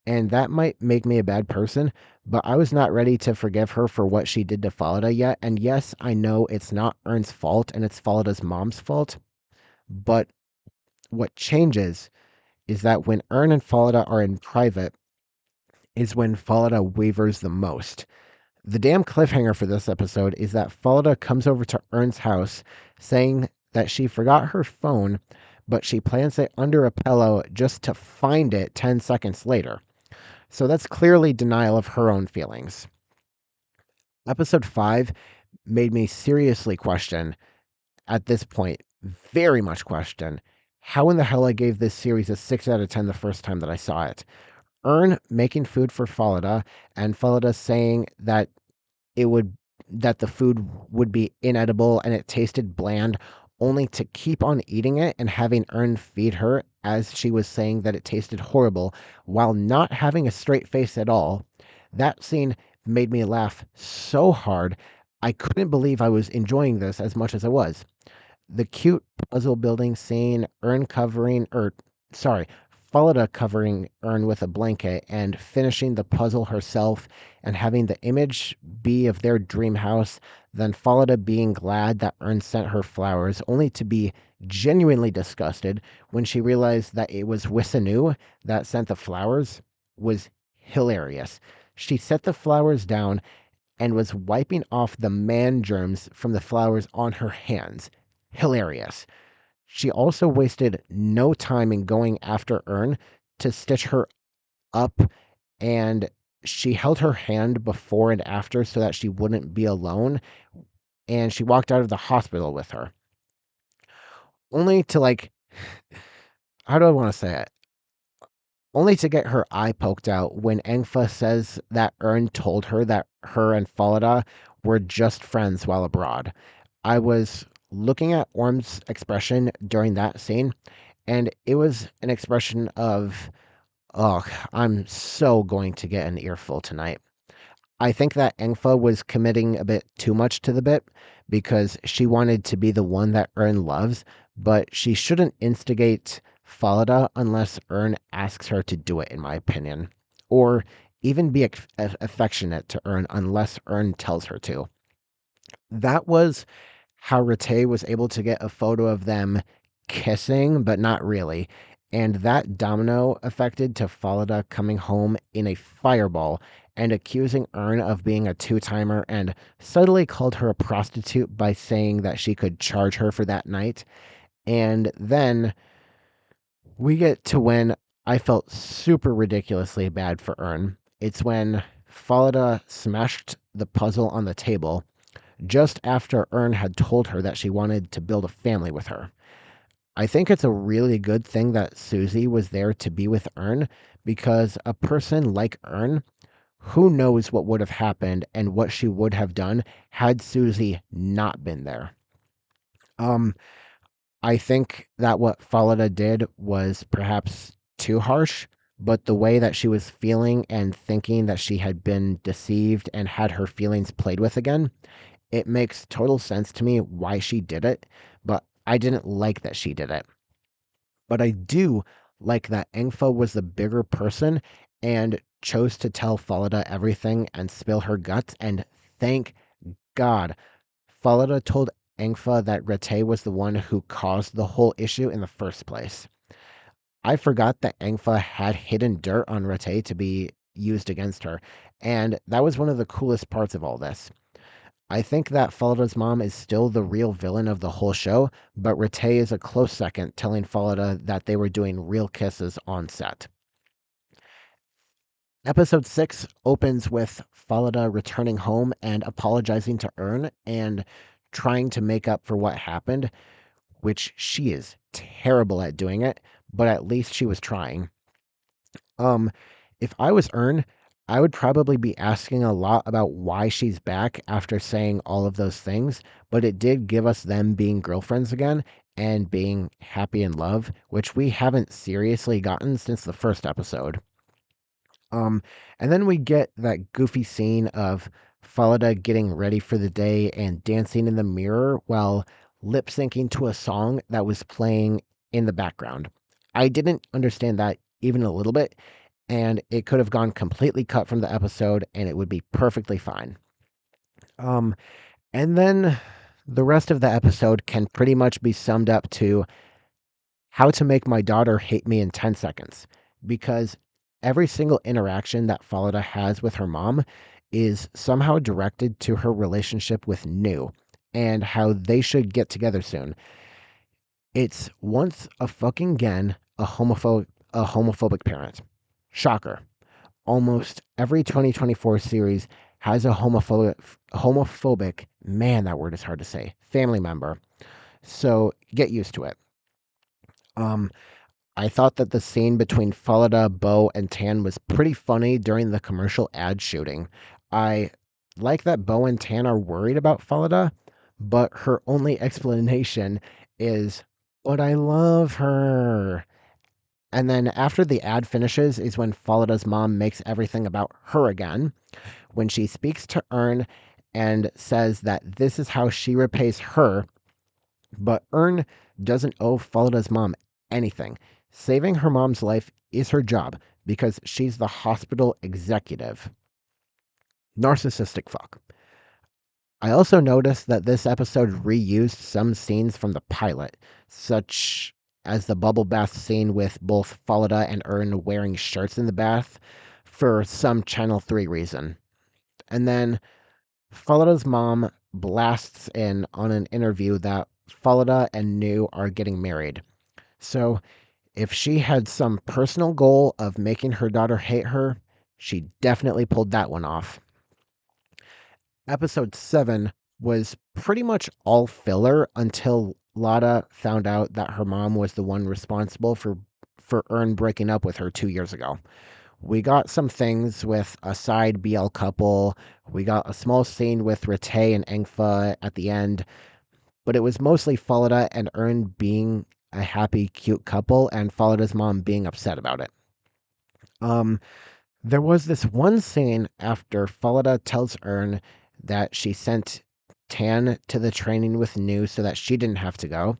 Speaker 1: and that might make me a bad person, but I was not ready to forgive her for what she did to Falada yet. And yes, I know it's not Ern's fault and it's Falada's mom's fault, but what changes is that when Ern and Falada are in private, is when Falada wavers the most. The damn cliffhanger for this episode is that Falada comes over to Ern's house saying that she forgot her phone, but she plants it under a pillow just to find it 10 seconds later. So that's clearly denial of her own feelings. Episode 5 made me seriously question, at this point, very much question, how in the hell I gave this series a 6 out of 10 the first time that I saw it. Ern making food for Falada, and Falada saying it would that the food would be inedible and it tasted bland, only to keep on eating it and having Ern feed her as she was saying that it tasted horrible while not having a straight face at all. That scene made me laugh so hard. I couldn't believe I was enjoying this as much as I was. The cute puzzle building scene, Falada covering Ern with a blanket and finishing the puzzle herself and having the image be of their dream house, then Falada being glad that Ern sent her flowers, only to be genuinely disgusted when she realized that it was Wisanu that sent the flowers, was hilarious. She set the flowers down and was wiping off the man germs from the flowers on her hands. Hilarious. She also wasted no time in going after Ern to stitch her up, and she held her hand before and after so that she wouldn't be alone, and she walked out of the hospital with her. Only to, like, how do I want to say it? Only to get her eye poked out when Engfa says that Ern told her that her and Falada were just friends while abroad. I was looking at Orm's expression during that scene, and it was an expression of, oh, I'm so going to get an earful tonight. I think that Engfa was committing a bit too much to the bit because she wanted to be the one that Ern loves, but she shouldn't instigate Falada unless Ern asks her to do it, in my opinion. Or even be affectionate to Ern unless Ern tells her to. That was how Rate was able to get a photo of them kissing, but not really. And that domino affected to Falada coming home in a fireball and accusing Ern of being a two-timer and subtly called her a prostitute by saying that she could charge her for that night. And then we get to when I felt super ridiculously bad for Ern. It's when Falada smashed the puzzle on the table just after Ern had told her that she wanted to build a family with her. I think it's a really good thing that Susie was there to be with Ern because a person like Ern, who knows what would have happened and what she would have done had Susie not been there. Um, I think that what Falada did was perhaps too harsh, but the way that she was feeling and thinking that she had been deceived and had her feelings played with again, it makes total sense to me why she did it, but I didn't like that she did it. But I do like that Engfa was the bigger person and chose to tell Falada everything and spill her guts. And thank God, Falada told Engfa that Rete was the one who caused the whole issue in the first place. I forgot that Engfa had hidden dirt on Rete to be used against her, and that was one of the coolest parts of all this. I think that Falada's mom is still the real villain of the whole show, but Rate is a close second, telling Falada that they were doing real kisses on set. Episode 6 opens with Falada returning home and apologizing to Ern and trying to make up for what happened, which she is terrible at doing it, but at least she was trying. Um, if I was Ern, I would probably be asking a lot about why she's back after saying all of those things, but it did give us them being girlfriends again and being happy in love, which we haven't seriously gotten since the first episode. Um, and then we get that goofy scene of Falada getting ready for the day and dancing in the mirror while lip syncing to a song that was playing in the background. I didn't understand that even a little bit, and it could have gone completely cut from the episode and it would be perfectly fine. Um, and then the rest of the episode can pretty much be summed up to how to make my daughter hate me in 10 seconds. Because every single interaction that Falada has with her mom is somehow directed to her relationship with New and how they should get together soon. It's once a fucking again a homophobic parent. Shocker. Almost every 2024 series has a homophobic, man, that word is hard to say, family member. So get used to it. Um, I thought that the scene between Falada, Bo, and Tan was pretty funny during the commercial ad shooting. I like that Bo and Tan are worried about Falada, but her only explanation is, but I love her. And then after the ad finishes is when Falada's mom makes everything about her again, when she speaks to Ern and says that this is how she repays her, but Ern doesn't owe Falada's mom anything. Saving her mom's life is her job because she's the hospital executive. Narcissistic fuck. I also noticed that this episode reused some scenes from the pilot, such as the bubble bath scene with both Falada and Ern wearing shirts in the bath for some Channel 3 reason. And then Falada's mom blasts in on an interview that Falada and Nu are getting married. So, if she had some personal goal of making her daughter hate her, she definitely pulled that one off. Episode 7 was pretty much all filler until Lada found out that her mom was the one responsible for Ern breaking up with her 2 years ago. We got some things with a side BL couple. We got a small scene with Rite and Engfa at the end, but it was mostly Falada and Ern being a happy, cute couple, and Falada's mom being upset about it. Um, there was this one scene after Falada tells Ern that she sent Tan to the training with Nu so that she didn't have to go.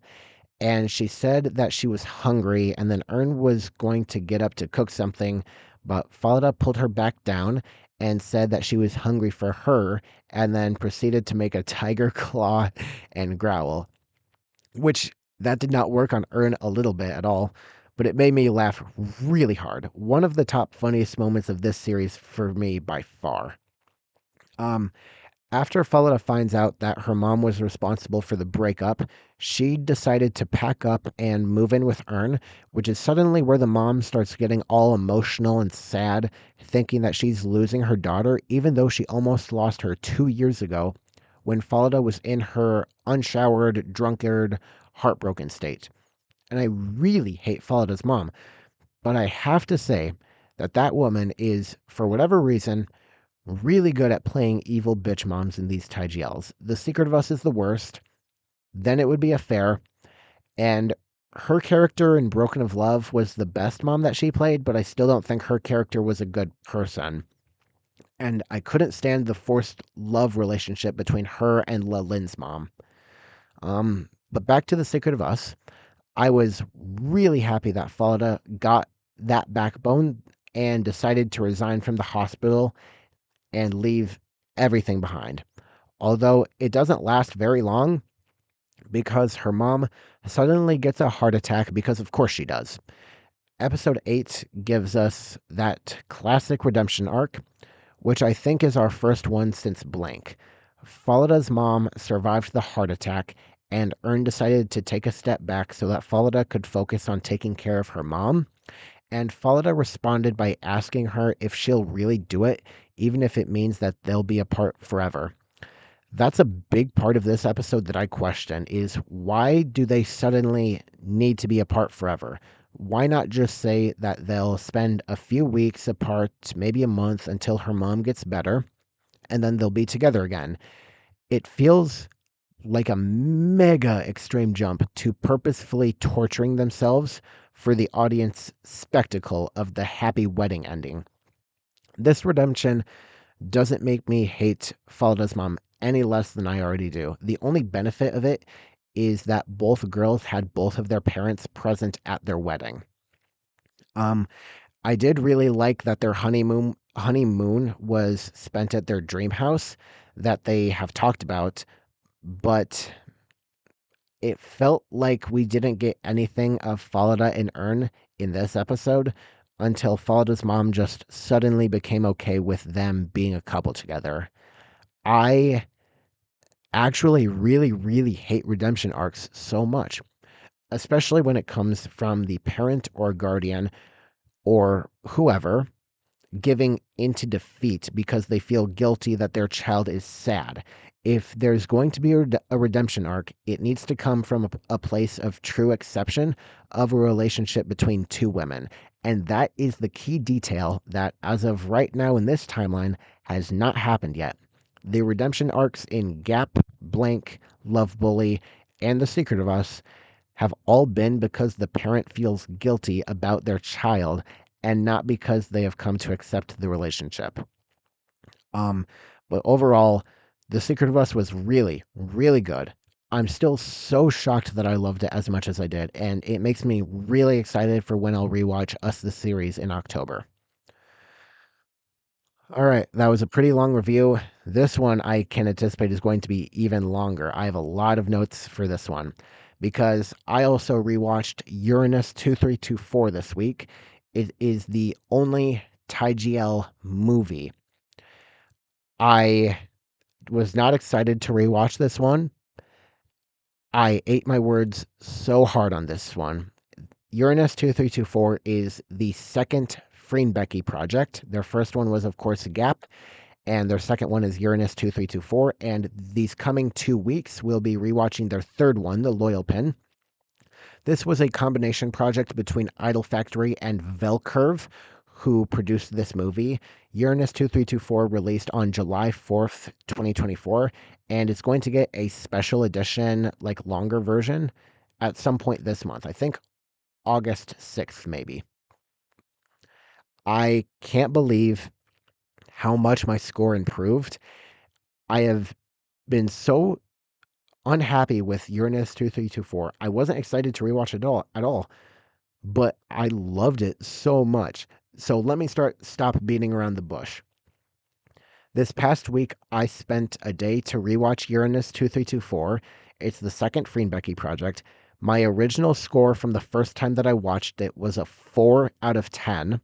Speaker 1: And she said that she was hungry, and then Ern was going to get up to cook something, but Falada pulled her back down and said that she was hungry for her, and then proceeded to make a tiger claw and growl, which that did not work on Ern a little bit at all, but it made me laugh really hard. One of the top funniest moments of this series for me by far. Um, After Falada finds out that her mom was responsible for the breakup, she decided to pack up and move in with Ern, which is suddenly where the mom starts getting all emotional and sad, thinking that she's losing her daughter, even though she almost lost her 2 years ago when Falada was in her unshowered, drunkard, heartbroken state. And I really hate Falada's mom, but I have to say that that woman is, for whatever reason, really good at playing evil bitch moms in these Thai GLs. The Secret of Us is the worst. Then it would be Affair. And her character in Broken of Love was the best mom that she played, but I still don't think her character was a good person. And I couldn't stand the forced love relationship between her and La Lin's mom. But back to The Secret of Us. I was really happy that Falada got that backbone and decided to resign from the hospital and leave everything behind. Although it doesn't last very long because her mom suddenly gets a heart attack because, of course, she does. Episode 8 gives us that classic redemption arc, which I think is our first one since Blank. Falada's mom survived the heart attack, and Ern decided to take a step back so that Falada could focus on taking care of her mom. And Falada responded by asking her if she'll really do it, even if it means that they'll be apart forever. That's a big part of this episode that I question is why do they suddenly need to be apart forever? Why not just say that they'll spend a few weeks apart, maybe a month until her mom gets better, and then they'll be together again? It feels like a mega extreme jump to purposefully torturing themselves for the audience spectacle of the happy wedding ending. This redemption doesn't make me hate Falda's mom any less than I already do. The only benefit of it is that both girls had both of their parents present at their wedding. Um, I did really like that their honeymoon was spent at their dream house that they have talked about, but it felt like we didn't get anything of Falada and Ern in this episode until Falada's mom just suddenly became okay with them being a couple together. I actually really, really hate redemption arcs so much, especially when it comes from the parent or guardian or whoever giving into defeat because they feel guilty that their child is sad. If there's going to be a redemption arc, it needs to come from a place of true exception of a relationship between two women. And that is the key detail that, as of right now in this timeline, has not happened yet. The redemption arcs in Gap, Blank, Love Bully, and The Secret of Us have all been because the parent feels guilty about their child and not because they have come to accept the relationship. Um, but overall, The Secret of Us was really, really good. I'm still so shocked that I loved it as much as I did, and it makes me really excited for when I'll rewatch Us the Series in October. All right, that was a pretty long review. This one I can anticipate is going to be even longer. I have a lot of notes for this one because I also rewatched Uranus 2324 this week. It is the only Thai GL movie. I was not excited to rewatch this one. I ate my words so hard on this one. Uranus 2324 is the second Freen Becky project. Their first one was, of course, Gap, and their second one is Uranus 2324. And these coming 2 weeks, we'll be rewatching their third one, The Loyal Pin. This was a combination project between Idol Factory and Velcurve, who produced this movie. Uranus 2324 released on July 4th, 2024, and it's going to get a special edition, like longer version, at some point this month. I think August 6th, maybe. I can't believe how much my score improved. I have been so unhappy with Uranus 2324. I wasn't excited to rewatch it at all, but I loved it so much. So let me stop beating around the bush. This past week, I spent a day to rewatch Uranus 2324. It's the second Freen Becky project. My original score from the first time that I watched it was a 4 out of 10.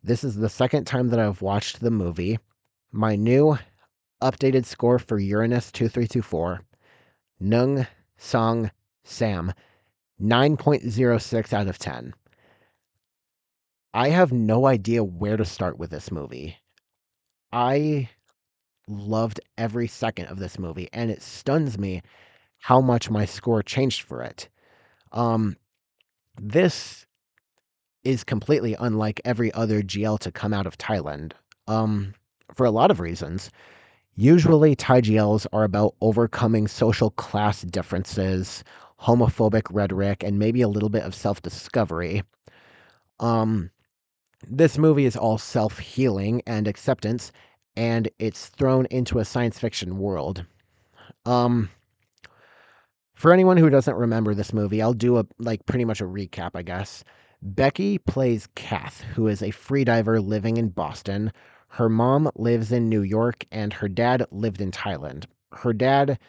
Speaker 1: This is the second time that I've watched the movie. My new updated score for Uranus 2324, Nung Song Sam, 9.06 out of 10. I have no idea where to start with this movie. I loved every second of this movie, and it stuns me how much my score changed for it. Um, this is completely unlike every other GL to come out of Thailand. Um, for a lot of reasons. Usually, Thai GLs are about overcoming social class differences, homophobic rhetoric, and maybe a little bit of self discovery. Um, this movie is all self healing and acceptance, and it's thrown into a science fiction world. Um, for anyone who doesn't remember this movie, I'll do pretty much a recap, I guess. Becky plays Kath, who is a freediver living in Boston. Her mom lives in New York, and her dad lived in Thailand. Her dad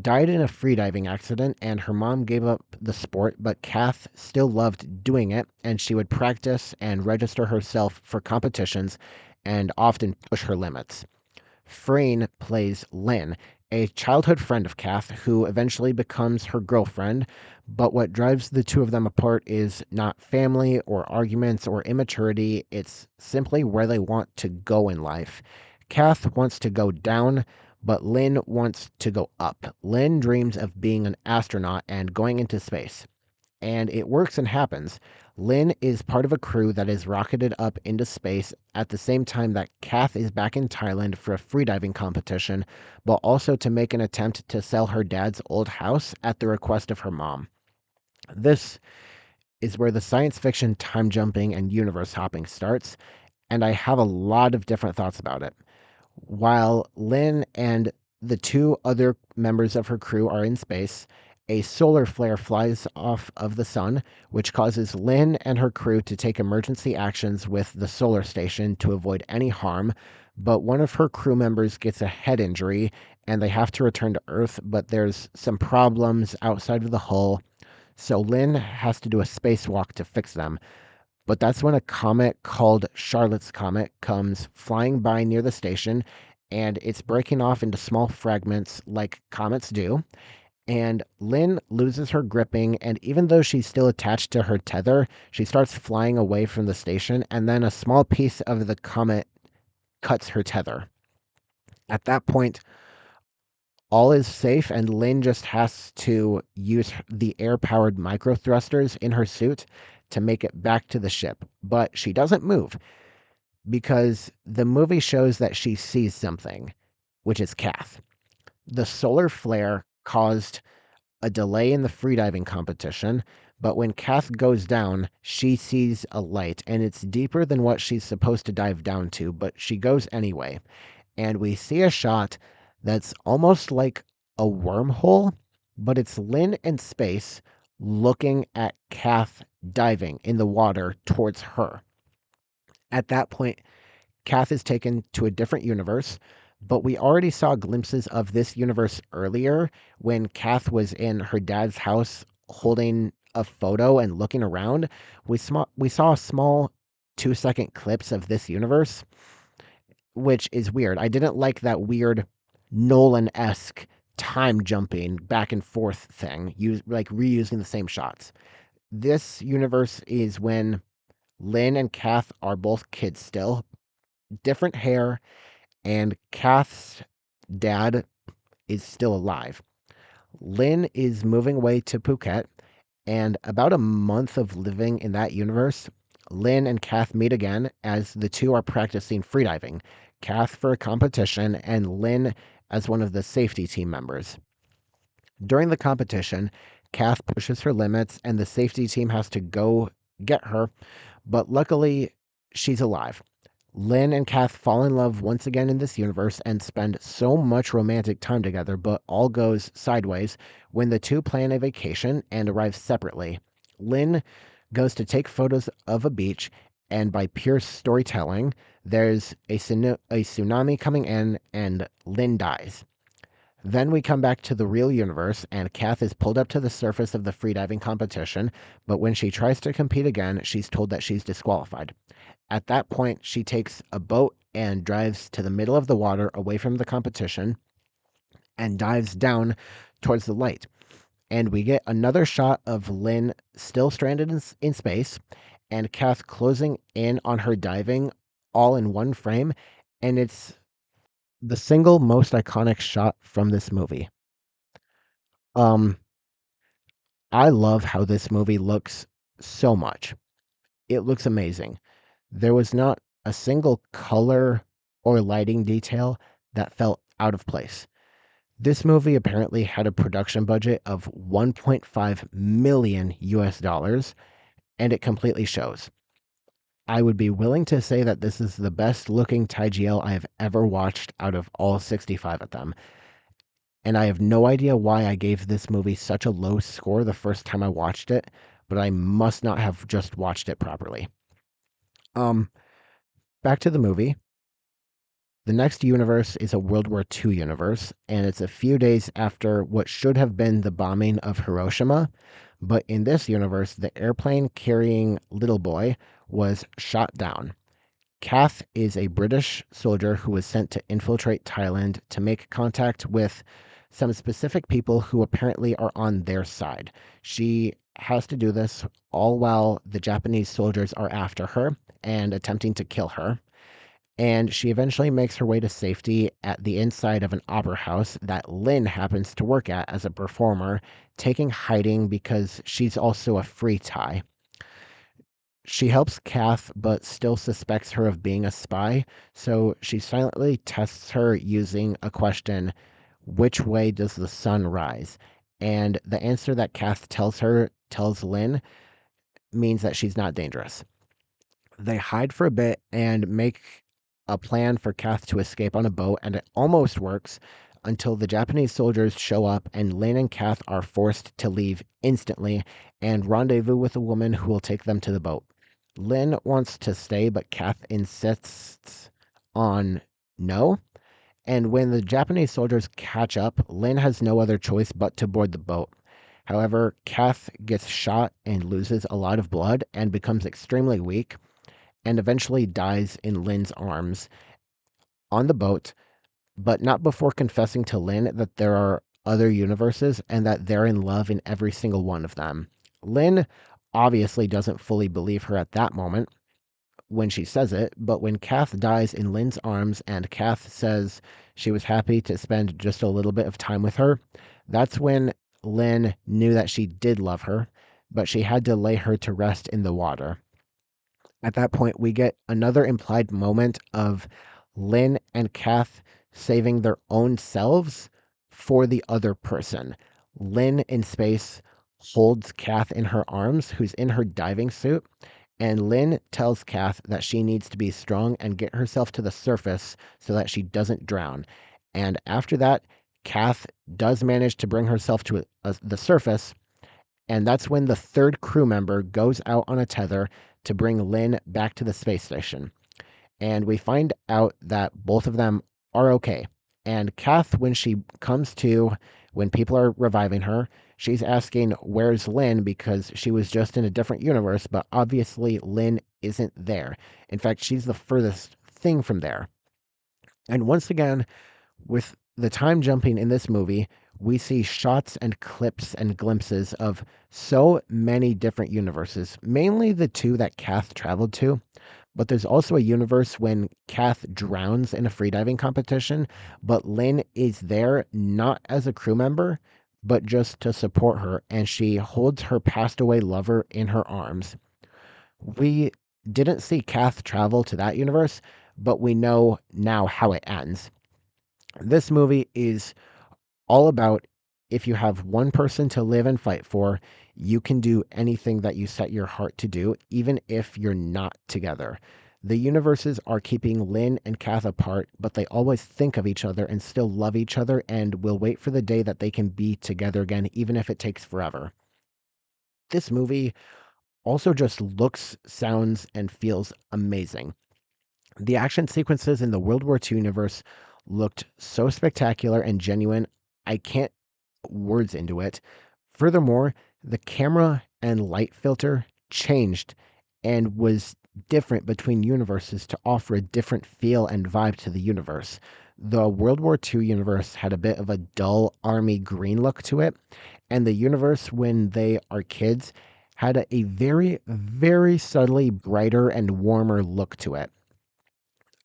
Speaker 1: died in a freediving accident, and her mom gave up the sport, but Kath still loved doing it, and she would practice and register herself for competitions and often push her limits. Freen plays Lynn, a childhood friend of Kath who eventually becomes her girlfriend, but what drives the two of them apart is not family or arguments or immaturity, it's simply where they want to go in life. Kath wants to go down, but Lynn wants to go up. Lynn dreams of being an astronaut and going into space. And it works and happens. Lynn is part of a crew that is rocketed up into space at the same time that Kath is back in Thailand for a freediving competition, but also to make an attempt to sell her dad's old house at the request of her mom. This is where the science fiction time jumping and universe hopping starts, and I have a lot of different thoughts about it. While Lynn and the two other members of her crew are in space, a solar flare flies off of the sun, which causes Lynn and her crew to take emergency actions with the solar station to avoid any harm. But one of her crew members gets a head injury and they have to return to Earth, but there's some problems outside of the hull. So Lynn has to do a spacewalk to fix them. But that's when a comet called Charlotte's Comet comes flying by near the station, and it's breaking off into small fragments like comets do. And Lynn loses her gripping, and even though she's still attached to her tether, she starts flying away from the station, and then a small piece of the comet cuts her tether. At that point, all is safe, and Lynn just has to use the air powered micro thrusters in her suit to make it back to the ship. But she doesn't move because the movie shows that she sees something, which is Kath. The solar flare caused a delay in the freediving competition, but when Kath goes down, she sees a light, and it's deeper than what she's supposed to dive down to, but she goes anyway. And we see a shot that's almost like a wormhole, but it's Lynn in space looking at Kath diving in the water towards her. At that point, Kath is taken to a different universe, but we already saw glimpses of this universe earlier when Kath was in her dad's house holding a photo and looking around. We saw small 2-second clips of this universe, which is weird. I didn't like that weird Nolan-esque time jumping back and forth thing, like reusing the same shots. This universe is when Lynn and Kath are both kids still, different hair, and Kath's dad is still alive. Lynn is moving away to Phuket, and about a month of living in that universe, Lynn and Kath meet again as the two are practicing freediving. Kath for a competition, and Lynn as one of the safety team members. During the competition, Kath pushes her limits, and the safety team has to go get her, but luckily, she's alive. Lynn and Kath fall in love once again in this universe and spend so much romantic time together, but all goes sideways when the two plan a vacation and arrive separately. Lynn goes to take photos of a beach, and by pure storytelling, there's a tsunami coming in, and Lynn dies. Then we come back to the real universe, and Kath is pulled up to the surface of the freediving competition, but when she tries to compete again, she's told that she's disqualified. At that point, she takes a boat and drives to the middle of the water away from the competition and dives down towards the light. And we get another shot of Lynn still stranded in space and Kath closing in on her diving all in one frame. And it's the single most iconic shot from this movie. Um, I love how this movie looks so much. It looks amazing. There was not a single color or lighting detail that felt out of place. This movie apparently had a production budget of 1.5 million US dollars, and it completely shows. I would be willing to say that this is the best looking Thai GL I have ever watched out of all 65 of them. And I have no idea why I gave this movie such a low score the first time I watched it, but I must not have just watched it properly. Um, Back to the movie. The next universe is a World War II universe, and it's a few days after what should have been the bombing of Hiroshima. But in this universe, the airplane carrying Little Boy was shot down. Kath is a British soldier who was sent to infiltrate Thailand to make contact with some specific people who apparently are on their side. She has to do this all while the Japanese soldiers are after her and attempting to kill her. And she eventually makes her way to safety at the inside of an opera house that Lynn happens to work at as a performer, taking hiding because she's also a free Thai. She helps Kath, but still suspects her of being a spy, so she silently tests her using a question: which way does the sun rise? And the answer that Kath tells Lynn means that she's not dangerous. They hide for a bit and make a plan for Kath to escape on a boat, and it almost works until the Japanese soldiers show up, and Lynn and Kath are forced to leave instantly and rendezvous with a woman who will take them to the boat. Lynn wants to stay, but Kath insists on no. And when the Japanese soldiers catch up, Lynn has no other choice but to board the boat. However, Kath gets shot and loses a lot of blood and becomes extremely weak and eventually dies in Lynn's arms on the boat, but not before confessing to Lynn that there are other universes and that they're in love in every single one of them. Lynn obviously doesn't fully believe her at that moment when she says it, but when Kath dies in Lynn's arms and Kath says she was happy to spend just a little bit of time with her, that's when Lynn knew that she did love her, but she had to lay her to rest in the water. At that point, we get another implied moment of Lynn and Kath saving their own selves for the other person. Lynn in space holds Kath in her arms, who's in her diving suit, and Lynn tells Kath that she needs to be strong and get herself to the surface so that she doesn't drown. And after that, Kath does manage to bring herself to the surface, and that's when the third crew member goes out on a tether to bring Lynn back to the space station. And we find out that both of them are okay. And Kath, when she comes to, when people are reviving her, she's asking, "Where's Lynn?" because she was just in a different universe, but obviously Lynn isn't there. In fact, she's the furthest thing from there. And once again, with the time jumping in this movie, we see shots and clips and glimpses of so many different universes, mainly the two that Kath traveled to. But there's also a universe when Kath drowns in a freediving competition, but Lynn is there not as a crew member, but just to support her, and she holds her passed away lover in her arms. We didn't see Kath travel to that universe, but we know now how it ends. This movie is all about if you have one person to live and fight for, you can do anything that you set your heart to do, even if you're not together. The universes are keeping Lynn and Kath apart, but they always think of each other and still love each other and will wait for the day that they can be together again, even if it takes forever. This movie also just looks, sounds, and feels amazing. The action sequences in the World War II universe looked so spectacular and genuine, I can't words into it. Furthermore, the camera and light filter changed and was different between universes to offer a different feel and vibe to the universe. The World War II universe had a bit of a dull army green look to it, and the universe when they are kids had a very, very subtly brighter and warmer look to it.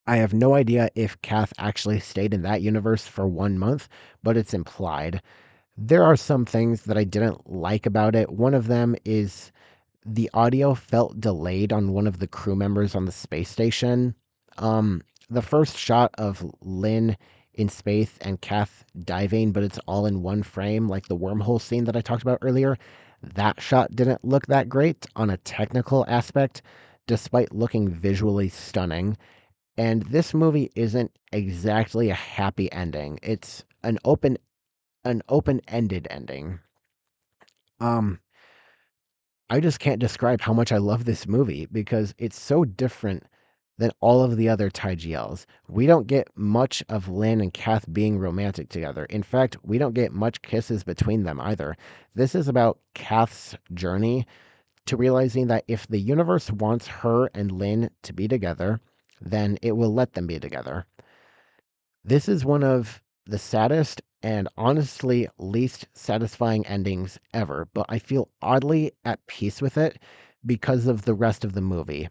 Speaker 1: I have no idea if Kath actually stayed in that universe for 1 month, but it's implied. There are some things that I didn't like about it. One of them is the audio felt delayed on one of the crew members on the space station. The first shot of Lynn in space and Kath diving, but it's all in one frame, like the wormhole scene that I talked about earlier. That shot didn't look that great on a technical aspect, despite looking visually stunning. And this movie isn't exactly a happy ending. It's an open-ended ending. Um, I just can't describe how much I love this movie because it's so different than all of the other Thai GLs. We don't get much of Lin and Kath being romantic together. In fact, we don't get much kisses between them either. This is about Kath's journey to realizing that if the universe wants her and Lin to be together, then it will let them be together. This is one of the saddest and honestly least satisfying endings ever, but I feel oddly at peace with it because of the rest of the movie.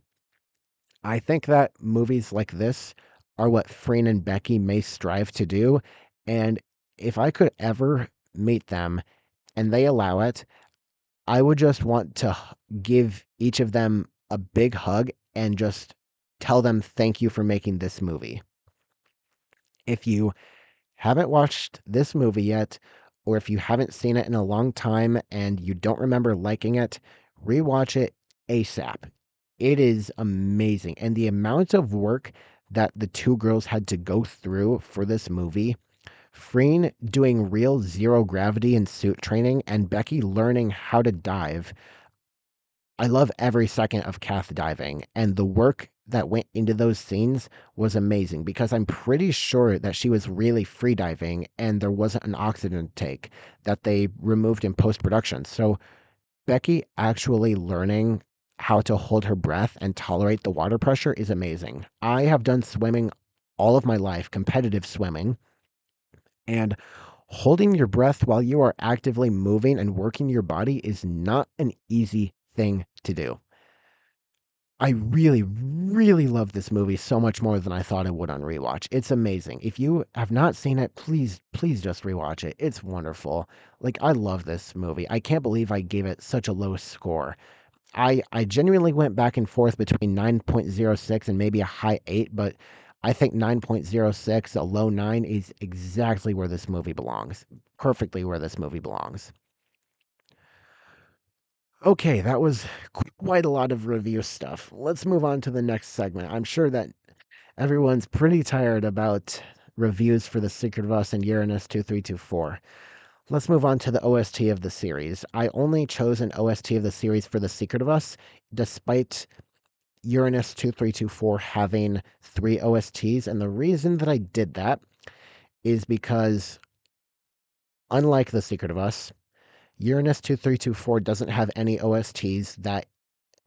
Speaker 1: I think that movies like this are what Freen and Becky may strive to do, and if I could ever meet them and they allow it, I would just want to give each of them a big hug and just tell them thank you for making this movie. If you haven't watched this movie yet, or if you haven't seen it in a long time and you don't remember liking it, rewatch it ASAP. It is amazing. And the amount of work that the two girls had to go through for this movie, Freen doing real zero gravity and suit training, and Becky learning how to dive. I love every second of Kath diving, and the work that went into those scenes was amazing because I'm pretty sure that she was really free diving and there wasn't an oxygen tank that they removed in post production. So Becky actually learning how to hold her breath and tolerate the water pressure is amazing. I have done swimming all of my life, competitive swimming, and Holding your breath while you are actively moving and working your body is not an easy thing to do. I really, really love this movie so much more than I thought I would on rewatch. It's amazing. If you have not seen it, please, please just rewatch it. It's wonderful. Like, I love this movie. I can't believe I gave it such a low score. I genuinely went back and forth between 9.06 and maybe a high 8, but I think 9.06, a low 9, is exactly where this movie belongs. Perfectly where this movie belongs. Okay, that was quite a lot of review stuff. Let's move on to the next segment. I'm sure that everyone's pretty tired about reviews for The Secret of Us and Uranus 2324. Let's move on to the OST of the series. I only chose an OST of the series for The Secret of Us, despite Uranus 2324 having 3 OSTs. And the reason that I did that is because, unlike The Secret of Us, Uranus 2324 doesn't have any OSTs that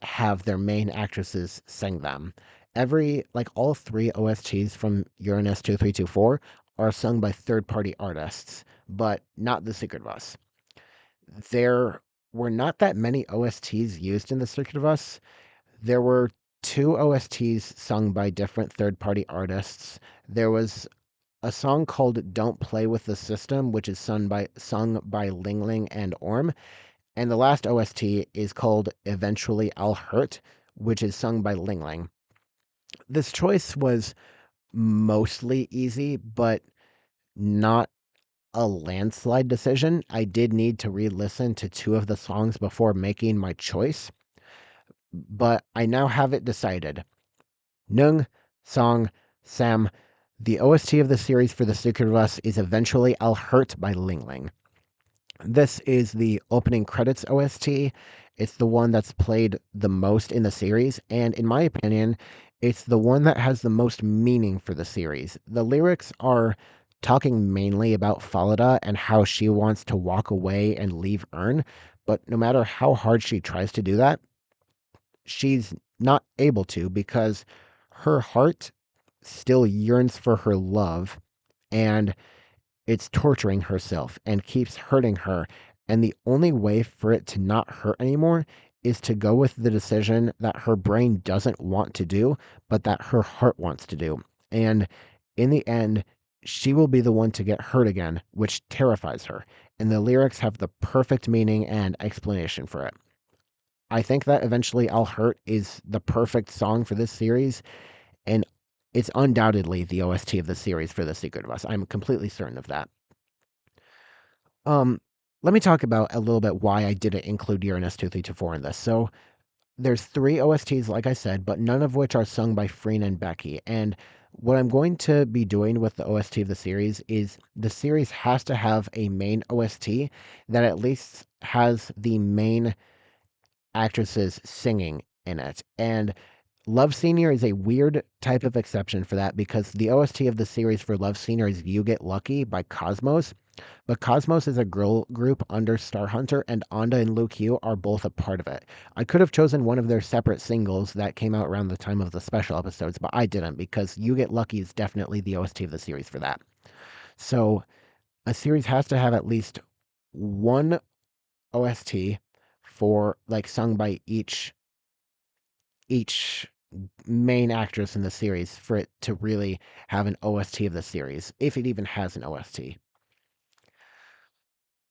Speaker 1: have their main actresses sing them. All 3 OSTs from Uranus 2324 are sung by third party artists, but not The Secret of Us. There were not that many OSTs used in The Secret of Us. There were 2 OSTs sung by different third party artists. There was a song called Don't Play with the System, which is sung by Lingling and Orm. And the last OST is called Eventually I'll Hurt, which is sung by Lingling. This choice was mostly easy, but not a landslide decision. I did need to re listen to 2 of the songs before making my choice, but I now have it decided. Nung, Song, Sam. The OST of the series for The Secret of Us is Eventually I'll Hurt by Lingling. This is the opening credits OST. It's the one that's played the most in the series, and in my opinion, it's the one that has the most meaning for the series. The lyrics are talking mainly about Falada and how she wants to walk away and leave Ern, but no matter how hard she tries to do that, she's not able to because her heart still yearns for her love, and it's torturing herself and keeps hurting her. And the only way for it to not hurt anymore is to go with the decision that her brain doesn't want to do, but that her heart wants to do. And in the end, she will be the one to get hurt again, which terrifies her. And the lyrics have the perfect meaning and explanation for it. I think that Eventually I'll Hurt is the perfect song for this series, and it's undoubtedly the OST of the series for The Secret of Us. I'm completely certain of that. Um, Let me talk about a little bit why I didn't include Uranus 2324 in this. So there's 3 OSTs, like I said, but none of which are sung by Freen and Becky. And what I'm going to be doing with the OST of the series is the series has to have a main OST that at least has the main actresses singing in it. And Love Senior is a weird type of exception for that because the OST of the series for Love Senior is You Get Lucky by Cosmos. But Cosmos is a girl group under Star Hunter, and Anda and Luke Hugh are both a part of it. I could have chosen one of their separate singles that came out around the time of the special episodes, but I didn't because You Get Lucky is definitely the OST of the series for that. So a series has to have at least one OST for like sung by each main actress in the series for it to really have an OST of the series, if it even has an OST.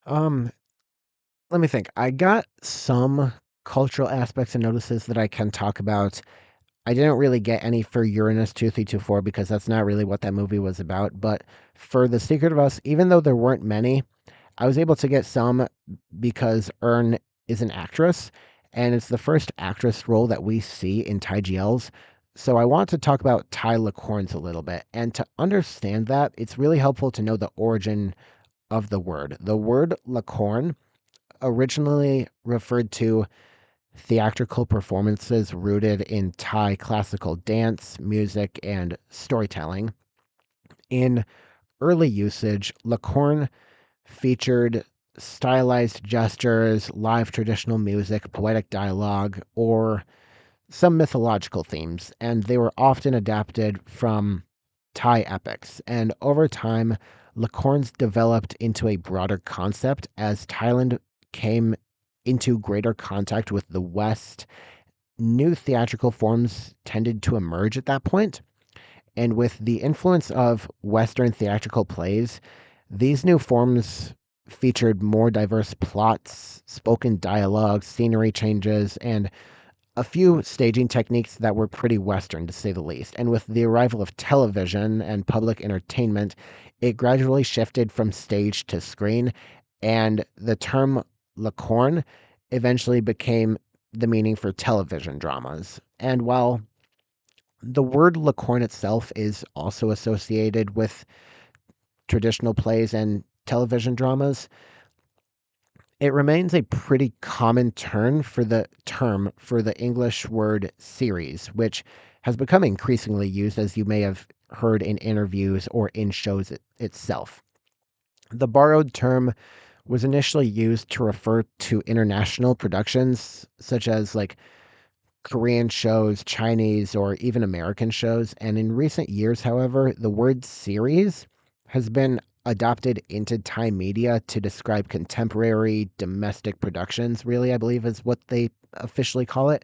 Speaker 1: Um, Let me think. I got some cultural aspects and notices that I can talk about. I didn't really get any for Uranus 2324 because that's not really what that movie was about. But for The Secret of Us, even though there weren't many, I was able to get some because Ern is an actress, and it's the first actress role that we see in Thai GLs. So I want to talk about Thai licorns a little bit. And to understand that, it's really helpful to know the origin of the word. The word licorn originally referred to theatrical performances rooted in Thai classical dance, music, and storytelling. In early usage, licorn featured stylized gestures, live traditional music, poetic dialogue, or some mythological themes, and they were often adapted from Thai epics. And over time, licorns developed into a broader concept as Thailand came into greater contact with the West. New theatrical forms tended to emerge at that point, and with the influence of Western theatrical plays, these new forms featured more diverse plots, spoken dialogue, scenery changes, and a few staging techniques that were pretty Western, to say the least. And with the arrival of television and public entertainment, it gradually shifted from stage to screen, and the term licorne eventually became the meaning for television dramas. And while the word licorne itself is also associated with traditional plays and television dramas, it remains a pretty common term for the English word series, which has become increasingly used, as you may have heard in interviews or in shows itself. The borrowed term was initially used to refer to international productions, such as like Korean shows, Chinese, or even American shows. And in recent years, however, the word series has been adopted into Thai media to describe contemporary domestic productions, really, I believe is what they officially call it.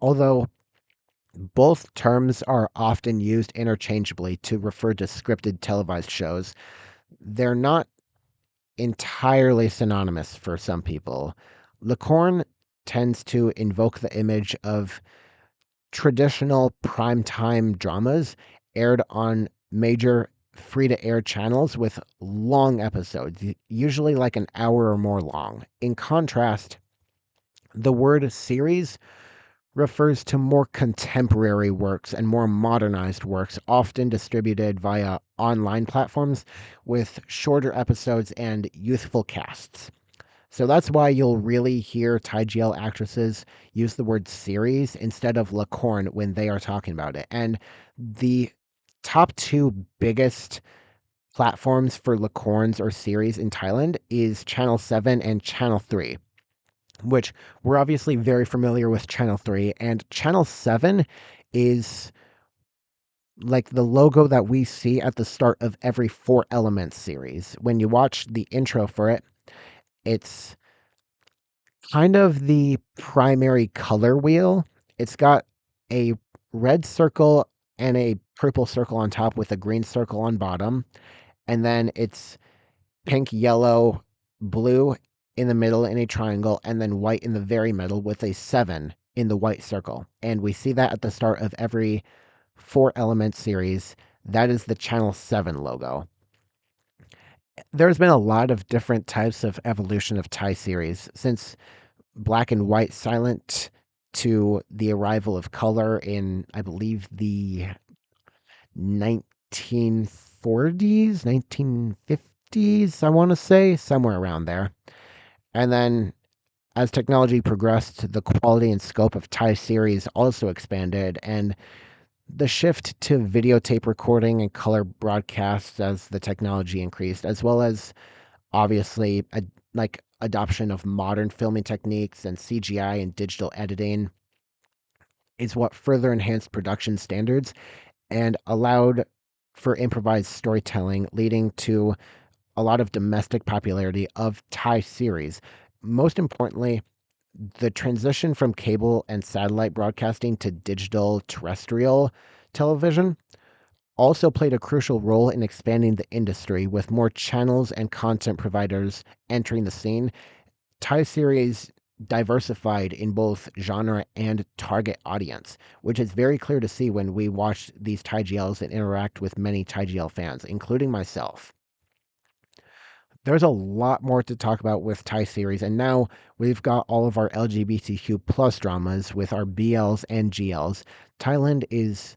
Speaker 1: Although both terms are often used interchangeably to refer to scripted televised shows, they're not entirely synonymous for some people. Licorne tends to invoke the image of traditional primetime dramas aired on major free to air channels with long episodes, usually like an hour or more long. In contrast, the word series refers to more contemporary works and more modernized works, often distributed via online platforms with shorter episodes and youthful casts. So that's why you'll really hear Thai GL actresses use the word series instead of licorne when they are talking about it. And the top two biggest platforms for licornes or series in Thailand is Channel 7 and Channel 3, which we're obviously very familiar with Channel 3. And Channel 7 is like the logo that we see at the start of every Four Elements series. When you watch the intro for it, it's kind of the primary color wheel. It's got a red circle and a purple circle on top with a green circle on bottom. And then it's pink, yellow, blue in the middle in a triangle, and then white in the very middle with a 7 in the white circle. And we see that at the start of every Four Element series. That is the Channel 7 logo. There's been a lot of different types of evolution of Thai series since black and white silent to the arrival of color in, I believe, the 1940s, 1950s, I want to say, somewhere around there. And then as technology progressed, the quality and scope of Thai series also expanded, and the shift to videotape recording and color broadcasts as the technology increased, as well as obviously like adoption of modern filming techniques and CGI and digital editing is what further enhanced production standards and allowed for improvised storytelling, leading to a lot of domestic popularity of Thai series. Most importantly, the transition from cable and satellite broadcasting to digital terrestrial television also played a crucial role in expanding the industry with more channels and content providers entering the scene. Thai series diversified in both genre and target audience, which is very clear to see when we watch these Thai GLs and interact with many Thai GL fans, including myself. There's a lot more to talk about with Thai series, and now we've got all of our LGBTQ plus dramas with our BLs and GLs. Thailand is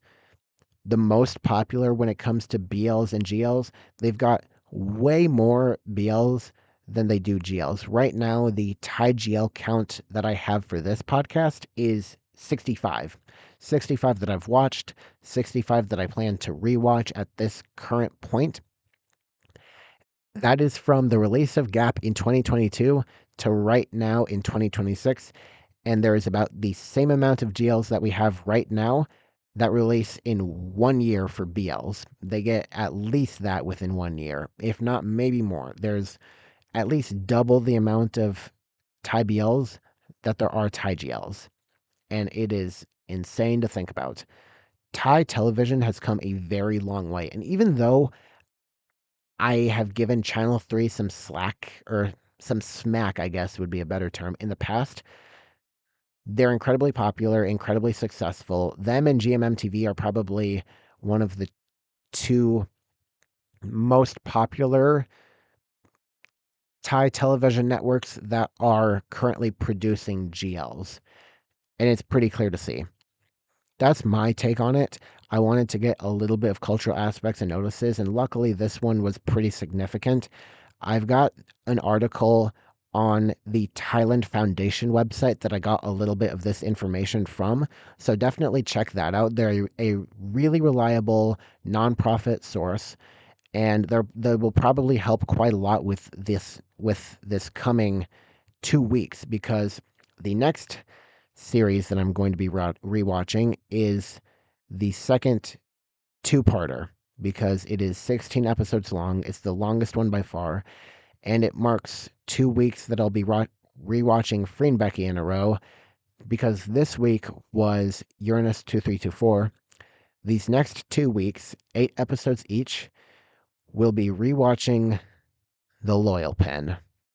Speaker 1: the most popular when it comes to BLs and GLs. They've got way more BLs than they do GLs. Right now, the Thai GL count that I have for this podcast is 65. 65 that I've watched, 65 that I plan to rewatch at this current point. That is from the release of Gap in 2022 to right now in 2026. And there is about the same amount of GLs that we have right now that release in 1 year for BLs. They get at least that within 1 year, if not maybe more. There's at least double the amount of Thai BLs that there are Thai GLs. And it is insane to think about. Thai television has come a very long way. And even though I have given Channel 3 some slack, or some smack, I guess would be a better term, in the past, they're incredibly popular, incredibly successful. Them and GMMTV are probably one of the two most popular Thai television networks that are currently producing GLs. And it's pretty clear to see. That's my take on it. I wanted to get a little bit of cultural aspects and notices, and luckily this one was pretty significant. I've got an article on the Thailand Foundation website that I got a little bit of this information from, so definitely check that out. They're a really reliable nonprofit source, and they will probably help quite a lot with this coming 2 weeks, because the next series that I'm going to be rewatching is the second two-parter, because it is 16 episodes long. It's the longest one by far, and it marks 2 weeks that I'll be rewatching Freen Becky in a row, because this week was Uranus 2324. These next 2 weeks, 8 episodes each, we'll be rewatching The Loyal Pen.